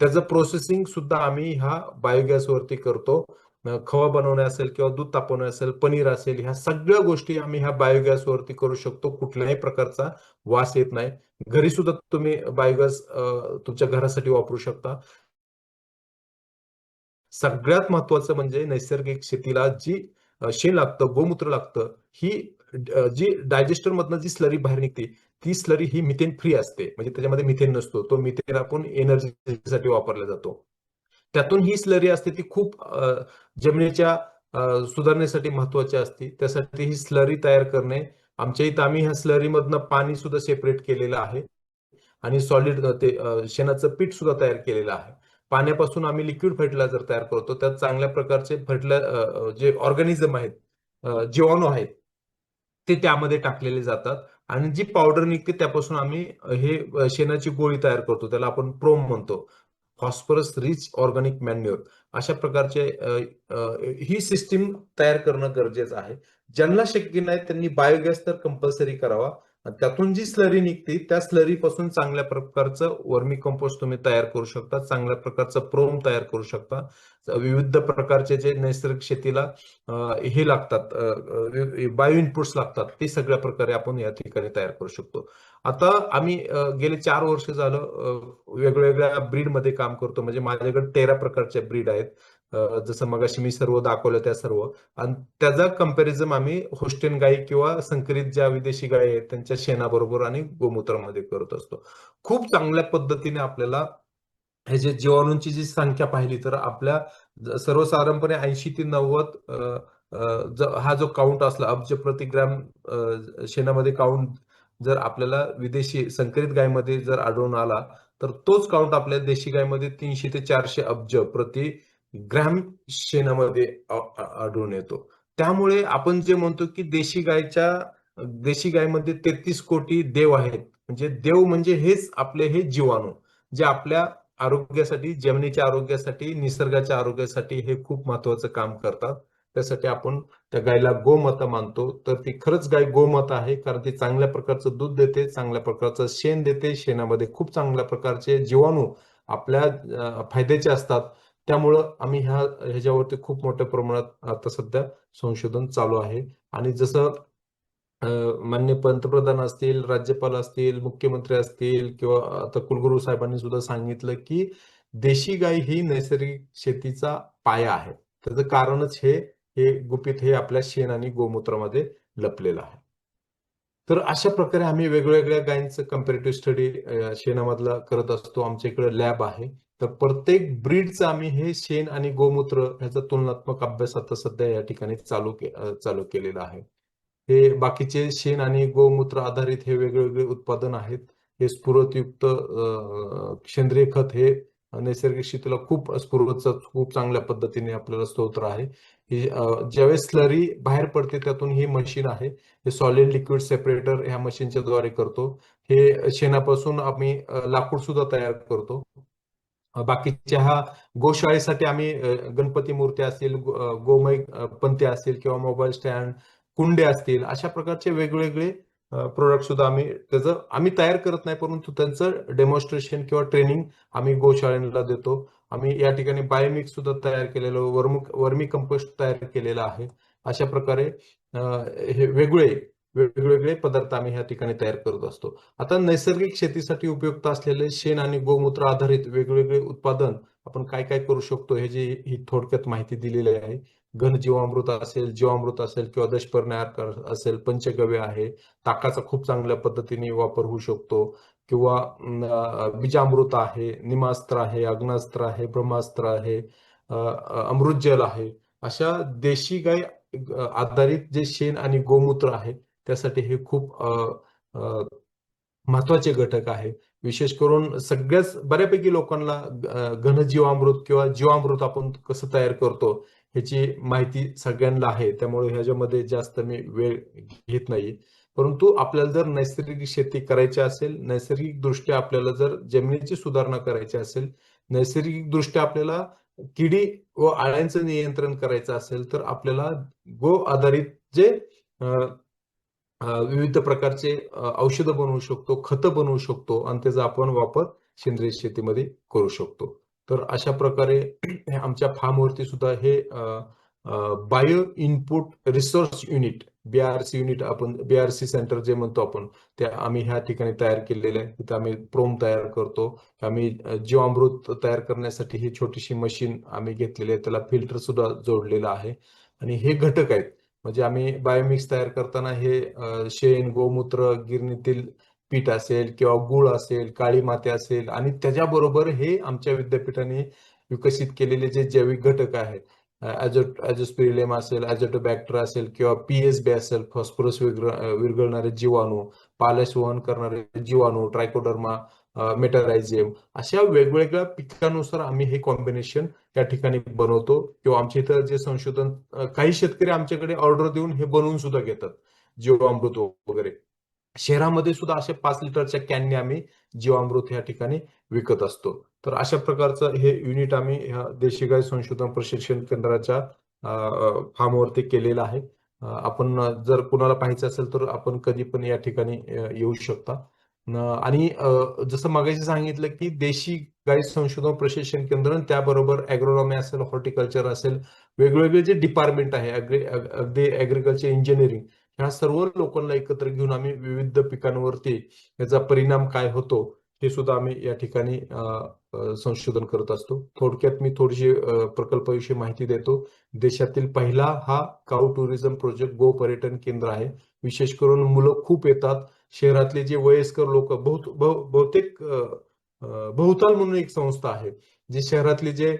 S1: त्याचं प्रोसेसिंग सुद्धा आम्ही ह्या बायोगॅस वरती करतो. खवा बनवणे असेल किंवा दूध तापवणे असेल, पनीर असेल, ह्या सगळ्या गोष्टी आम्ही ह्या बायोगॅस वरती करू शकतो. कुठल्याही प्रकारचा वास येत नाही. घरी सुद्धा तुम्ही बायोगॅस तुमच्या घरासाठी वापरू शकता. सगळ्यात महत्वाचं म्हणजे नैसर्गिक शेतीला जी शेण लागतं, गोमूत्र लागतं, ही जी डायजेस्टर मधनं जी स्लरी बाहेर निघते, ती स्लरी ही मिथेन फ्री असते. म्हणजे त्याच्यामध्ये मिथेन नसतो. तो मिथेन आपण एनर्जीसाठी वापरला जातो. त्यातून ही स्लरी असते ती खूप जमिनीच्या सुधारणेसाठी महत्वाची असते. त्यासाठी ही स्लरी तयार करणे, आमच्या इथं आम्ही ह्या स्लरीमधनं पाणी सुद्धा सेपरेट केलेलं आहे आणि सॉलिड ते शेणाचं पीठ सुद्धा तयार केलेलं आहे. पाण्यापासून आम्ही लिक्विड फर्टिलायझर तयार करतो. त्यात चांगल्या प्रकारचे जे ऑर्गॅनिझम आहेत, जीवाणू आहेत, ते त्यामध्ये टाकलेले जातात आणि जी पावडर निघते त्यापासून आम्ही हे शेणाची गोळी तयार करतो. त्याला आपण प्रोम म्हणतो. Phosphorus rich organic manure. अशा प्रकारचे ही सिस्टीम तयार करणं गरजेचं आहे. ज्यांना शक्य नाही त्यांनी बायोगॅस तर कंपल्सरी करावा. त्यातून जी स्लरी निघते त्या स्लरी पासून चांगल्या प्रकारचं वर्मी कंपोस्ट तुम्ही तयार करू शकता, चांगल्या प्रकारचं प्रोम तयार करू शकता. विविध प्रकारचे जे नैसर्गिक शेतीला हे लागतात, बायो इनपुट्स लागतात, ते सगळ्या प्रकारे आपण या ठिकाणी तयार करू शकतो. आता आम्ही गेले 4 वर्ष झालं वेगवेगळ्या ब्रीड मध्ये काम करतो. म्हणजे माझ्याकडे 13 प्रकारच्या ब्रीड आहेत. जसं मगाशी मी सर्व दाखवलं त्या सर्व, आणि त्याचा कंपॅरिझन आम्ही होस्टेन गाई किंवा संकरित ज्या विदेशी गायी आहेत त्यांच्या शेणाबरोबर आणि गोमूत्रामध्ये करत असतो. खूप चांगल्या पद्धतीने आपल्याला हे जे जीवाणूंची जी संख्या पाहिली तर आपल्या सर्वसाधारणपणे 80 ते 90 हा जो काउंट असला अब्ज प्रतिग्राम शेणामध्ये काउंट जर आपल्याला विदेशी संकरित गायमध्ये जर आढळून आला तर तोच काउंट आपल्या देशी गायमध्ये 300 ते 400 अब्ज प्रति ग्रॅम शेणामध्ये आढळून येतो. त्यामुळे आपण जे म्हणतो की देशी गायमध्ये 33 कोटी देव आहेत. म्हणजे देव म्हणजे हेच आपले हे जीवाणू, जे आपल्या आरोग्यासाठी, जमिनीच्या आरोग्यासाठी, निसर्गाच्या आरोग्यासाठी हे खूप महत्वाचं काम करतात. त्यासाठी आपण त्या गायला गोमाता मानतो. तर ती खरंच गाय गोमाता आहे, कारण ती चांगल्या प्रकारचं दूध देते, चांगल्या प्रकारचं शेण देते. शेणामध्ये खूप चांगल्या प्रकारचे जीवाणू आपल्या फायद्याचे असतात. त्यामुळं आम्ही ह्याच्यावरती खूप मोठ्या प्रमाणात आता सध्या संशोधन चालू आहे. आणि जसं माननीय पंतप्रधान असतील, राज्यपाल असतील, मुख्यमंत्री असतील किंवा आता कुलगुरू साहेबांनी सुद्धा सांगितलं की देशी गाय ही नैसर्गिक शेतीचा पाया आहे. त्याचं कारणच हे गुपित हे आपल्या शेण आणि गोमूत्रामध्ये लपलेलं आहे. तर अशा प्रकारे आम्ही वेगवेगळ्या गायींचं कंपॅरेटिव्ह स्टडी शेणामधला करत असतो. आमच्या इकडे लॅब आहे. तर प्रत्येक ब्रीडचं आम्ही हे शेण आणि गोमूत्र ह्याचा तुलनात्मक अभ्यास आता सध्या या ठिकाणी चालू केलेला आहे. हे बाकीचे शेण आणि गोमूत्र आधारित हे वेगवेगळे उत्पादन आहेत. हे स्फुरदयुक्त सेंद्रिय खत हे नैसर्गिक शेतीला खूप चांगल्या पद्धतीने आपल्याला स्तोत्र आहे. ज्यावेळेस स्लरी बाहेर पडते त्यातून ही मशीन आहे. हे सॉलिड लिक्विड सेपरेटर ह्या मशीनच्या द्वारे करतो. हे शेणापासून आम्ही लाकूड सुद्धा तयार करतो. बाकीच्या हा गोशाळेसाठी आम्ही गणपती मूर्त्या असतील, गोमय पंत्या असतील किंवा मोबाईल स्टँड, कुंडे असतील, अशा प्रकारचे वेगवेगळे प्रोडक्ट सुद्धा आम्ही तयार करत नाही, परंतु त्यांचं डेमॉन्स्ट्रेशन किंवा ट्रेनिंग आम्ही गोशाळेला देतो. आम्ही या ठिकाणी बायोमिक्स सुद्धा तयार केलेलं, वर्मी कंपोस्ट तयार केलेलं आहे. अशा प्रकारे हे वेगवेगळे पदार्थ आम्ही ह्या ठिकाणी तयार करत असतो. आता नैसर्गिक शेतीसाठी उपयुक्त असलेले शेण आणि गोमूत्र आधारित वेगवेगळे उत्पादन आपण काय काय करू शकतो हे ही थोडक्यात माहिती दिलेली आहे. घन जीवामृत असेल किंवा दशपर्णी अर्क असेल, पंचगव्य आहे, ताकाचा खूप चांगल्या पद्धतीने वापर होऊ शकतो, किंवा बीजामृत आहे, निमास्त्र आहे, अग्नास्त्र आहे, ब्रह्मास्त्र आहे, अमृतजल आहे. अशा देशी गाय आधारित जे शेण आणि गोमूत्र आहे त्यासाठी हे खूप महत्वाचे घटक आहे. विशेष करून सगळ्याच बऱ्यापैकी लोकांना घनजीवामृत किंवा जीवामृत आपण कसं तयार करतो ह्याची माहिती सगळ्यांना आहे. त्यामुळे ह्याच्यामध्ये जास्त मी वेळ घेत नाही. परंतु आपल्याला जर नैसर्गिक शेती करायची असेल, नैसर्गिक दृष्ट्या आपल्याला जर जमिनीची सुधारणा करायची असेल, नैसर्गिक दृष्ट्या आपल्याला किडी व आळ्यांचं नियंत्रण करायचं असेल, तर आपल्याला गो आधारित जे विविध प्रकारचे औषधं बनवू शकतो, खतं बनवू शकतो आणि त्याचा आपण वापर सेंद्रिय शेतीमध्ये करू शकतो. तर अशा प्रकारे आमच्या फार्मवरती सुद्धा हे bio input resource unit, BRC unit, आपण बीआरसी सेंटर जे म्हणतो आपण, ते आम्ही ह्या ठिकाणी तयार केलेले आहे. तिथे आम्ही प्रोम तयार करतो. आम्ही जीवामृत तयार करण्यासाठी ही छोटीशी मशीन आम्ही घेतलेली आहे. त्याला फिल्टर सुद्धा जोडलेला आहे. आणि हे घटक आहेत. म्हणजे आम्ही बायोमिक्स तयार करताना हे शेण, गोमूत्र, गिरणीतील पीठ असेल किंवा गूळ असेल, काळी माती असेल, आणि त्याच्याबरोबर हे आमच्या विद्यापीठाने विकसित केलेले जे जैविक घटक आहेत, ॲझोस्पिरिलम असेल, ॲझोटोबॅक्टर असेल किंवा पीएसबी असेल, फॉस्फरस विरघळणारे जीवाणू, पालस वहन करणारे जीवाणू, ट्रायकोडर्मा, मेटारायझियम, अशा वेगवेगळ्या पिकानुसार आम्ही हे कॉम्बिनेशन त्या ठिकाणी बनवतो. किंवा आमच्या इथं जे संशोधन, काही शेतकरी आमच्याकडे ऑर्डर देऊन हे बनवून सुद्धा घेतात, जीवामृत वगैरे. शहरामध्ये सुद्धा अशा 5 लिटरच्या कॅनने आम्ही जीवामृत या ठिकाणी विकत असतो. तर अशा प्रकारचं हे युनिट आम्ही ह्या देशी गाय संशोधन प्रशिक्षण केंद्राच्या फार्मवरती केलेलं आहे. आपण जर कुणाला पाहायचं असेल तर आपण कधी पण या ठिकाणी येऊ शकता. आणि जसं मगाशी सांगितलं की देशी गाई संशोधन प्रशिक्षण केंद्र आणि त्याबरोबर ॲग्रोनॉमी असेल, हॉर्टिकल्चर असेल, वेगवेगळे जे डिपार्टमेंट आहे, अगदी ॲग्रिकल्चर इंजिनिअरिंग, ह्या सर्व लोकांना एकत्र घेऊन आम्ही विविध पिकांवरती याचा परिणाम काय होतो हे सुद्धा आम्ही या ठिकाणी संशोधन करत असतो. थोडक्यात मी थोडीशी प्रकल्पाविषयी माहिती देतो. देशातील पहिला हा काऊ टुरिझम प्रोजेक्ट गो पर्यटन केंद्र आहे. विशेष करून मुलं खूप येतात. शहरातले जे वयस्कर लोक बहुतेक बहुताल म्हणून एक संस्था आहे, जे शहरातले जे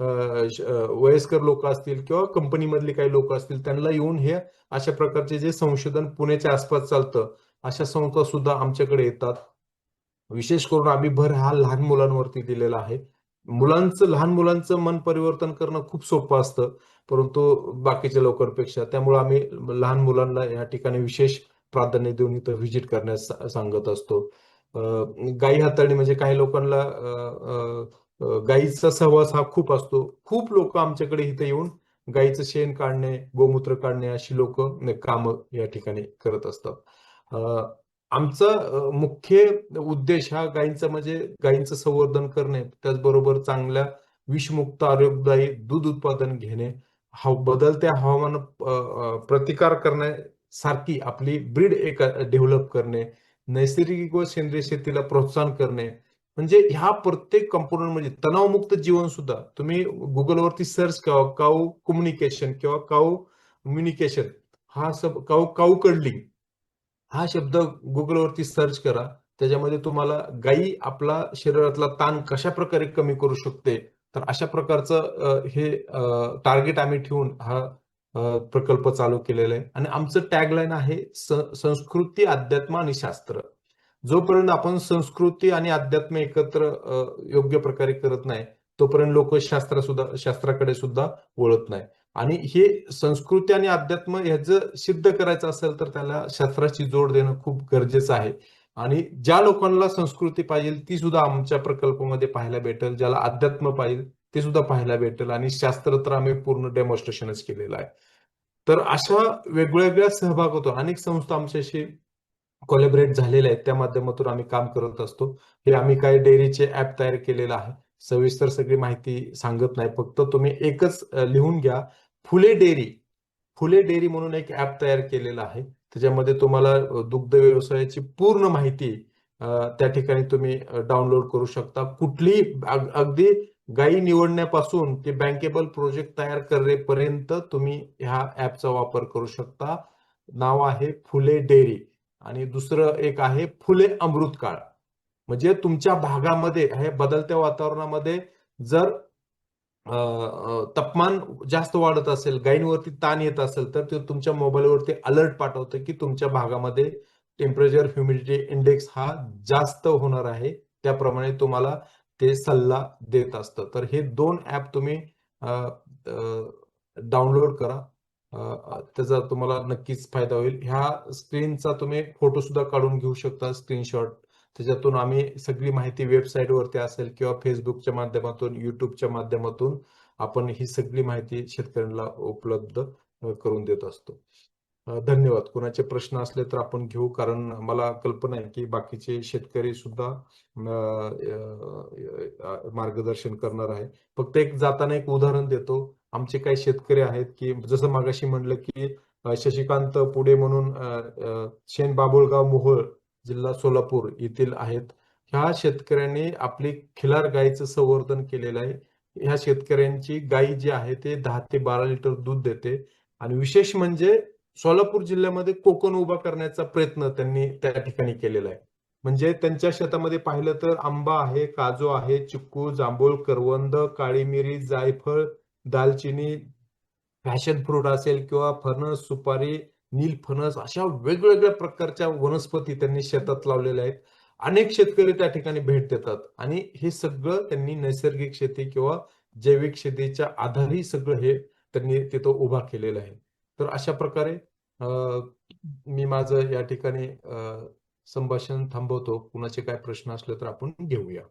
S1: वयस्कर लोक असतील किंवा कंपनीमधले काही लोक असतील त्यांना येऊन हे अशा प्रकारचे जे संशोधन पुण्याच्या आसपास चालतं, अशा संस्था सुद्धा आमच्याकडे येतात. विशेष करून आम्ही भर हा लहान मुलांवरती दिलेला आहे. लहान मुलांचं मन परिवर्तन करणं खूप सोपं असतं, परंतु बाकीच्या लोकांपेक्षा. त्यामुळे आम्ही लहान मुलांना या ठिकाणी विशेष प्राधान्य देऊन इथं व्हिजिट करण्यास सांगत असतो. गायी हाताळणी म्हणजे काही लोकांना गायीचा सहवास हा खूप असतो. खूप लोक आमच्याकडे इथे येऊन गायीचं शेण काढणे, गोमूत्र काढणे अशी लोक कामं या ठिकाणी करत असतात. आमचा मुख्य उद्देश हा गायींचा म्हणजे गायींचं संवर्धन करणे, त्याचबरोबर चांगल्या विषमुक्त आरोग्यदायी दूध उत्पादन घेणे, बदलत्या हवामान प्रतिकार करण्यासारखी आपली ब्रीड एक डेव्हलप करणे, नैसर्गिक व सेंद्रिय शेतीला प्रोत्साहन करणे. म्हणजे ह्या प्रत्येक कंपोनंट म्हणजे तणावमुक्त जीवन सुद्धा तुम्ही गुगलवरती सर्च करा, काऊ कम्युनिकेशन किंवा काऊ कम्युनिकेशन, हा सब काऊ काऊ कडलिंग हा शब्द गुगलवरती सर्च करा. त्याच्यामध्ये तुम्हाला गायी आपला शरीरातला ताण कशा प्रकारे कमी करू शकते, तर अशा प्रकारचं हे टार्गेट आम्ही ठेवून हा प्रकल्प चालू केलेला आहे. आणि आमचं टॅगलाईन आहे संस्कृती, अध्यात्म आणि शास्त्र. जोपर्यंत आपण संस्कृती आणि अध्यात्म एकत्र योग्य प्रकारे करत नाही, तोपर्यंत लोक शास्त्राकडे सुद्धा वळत नाही. आणि हे संस्कृती आणि अध्यात्म ह्याचं सिद्ध करायचं असेल तर त्याला शास्त्राची जोड देणं खूप गरजेचं आहे. आणि ज्या लोकांना संस्कृती पाहिजे ती सुद्धा आमच्या प्रकल्पामध्ये पाहायला भेटेल, ज्याला अध्यात्म पाहिजे ते सुद्धा पाहायला भेटेल, आणि शास्त्र तर आम्ही पूर्ण डेमॉन्स्ट्रेशनच केलेलं आहे. तर अशा वेगवेगळ्या सहभाग होतो. अनेक संस्था आमच्याशी कोलॅबरेट झालेल्या आहेत, त्या माध्यमातून आम्ही काम करत असतो. हे आम्ही काही डेअरीचे ऍप तयार केलेलं आहे. सविस्तर सगळी माहिती सांगत नाही, फक्त तुम्ही एकच लिहून घ्या, फुले डेअरी. फुले डेअरी म्हणून एक ऍप तयार केलेला आहे. त्याच्यामध्ये तुम्हाला दुग्ध व्यवसायाची पूर्ण माहिती त्या ठिकाणी तुम्ही डाउनलोड करू शकता. कुठलीही अगदी गायी निवडण्यापासून ते बँकेबल प्रोजेक्ट तयार करेपर्यंत तुम्ही ह्या ऍपचा वापर करू शकता. नाव आहे फुले डेअरी. आणि दुसरं एक आहे फुले अमृतकाळ. म्हणजे तुमच्या भागामध्ये हे बदलत्या वातावरणामध्ये जर तापमान जास्त वाढत असेल, गायींवरती ताण येत असेल, तर ते तुमच्या मोबाईलवरती अलर्ट पाठवतं की तुमच्या भागामध्ये टेम्परेचर ह्युमिडिटी इंडेक्स हा जास्त होणार आहे. त्याप्रमाणे तुम्हाला ते सल्ला देत असतं. तर हे 2 ऍप तुम्ही डाउनलोड करा. त्याचा तुम्हाला नक्कीच फायदा होईल. ह्या स्क्रीनचा तुम्ही फोटो सुद्धा काढून घेऊ शकता, स्क्रीनशॉट. त्याच्यातून आम्ही सगळी माहिती वेबसाईटवरती असेल किंवा फेसबुकच्या माध्यमातून, युट्यूबच्या माध्यमातून आपण ही सगळी माहिती शेतकऱ्यांना उपलब्ध करून देत असतो. धन्यवाद. कोणाचे प्रश्न असले तर आपण घेऊ, कारण मला कल्पना आहे की बाकीचे शेतकरी सुद्धा मार्गदर्शन करणार आहे. फक्त एक जाताना एक उदाहरण देतो. आमचे काही शेतकरी आहेत की जसं मागाशी म्हणलं की शशिकांत पुढे म्हणून शेण बाबुळगाव मोहोळ, जिल्हा सोलापूर येथील आहेत. ह्या शेतकऱ्यांनी आपली खिलार गायीचं संवर्धन केलेलं आहे. ह्या शेतकऱ्यांची गाय जी आहे ते 10 ते 12 लिटर दूध देते. आणि विशेष म्हणजे सोलापूर जिल्ह्यामध्ये कोकण उभा करण्याचा प्रयत्न त्यांनी त्या ठिकाणी केलेला आहे. म्हणजे त्यांच्या शेतामध्ये पाहिलं तर आंबा आहे, काजू आहे, चिक्कू, जांभूळ, करवंद, काळी मिरी, जायफळ, दालचिनी, पॅशन फ्रूट असेल किंवा फणस, सुपारी, नीलफणस, अशा वेगवेगळ्या प्रकारच्या वनस्पती त्यांनी शेतात लावलेल्या आहेत. अनेक शेतकरी त्या ठिकाणी भेट देतात आणि हे सगळं त्यांनी नैसर्गिक शेती किंवा जैविक शेतीच्या आधारे सगळं हे त्यांनी तिथं उभा केलेलं आहे. तर अशा प्रकारे मी माझं या ठिकाणी संभाषण थांबवतो. कुणाचे काय प्रश्न असले तर आपण घेऊया.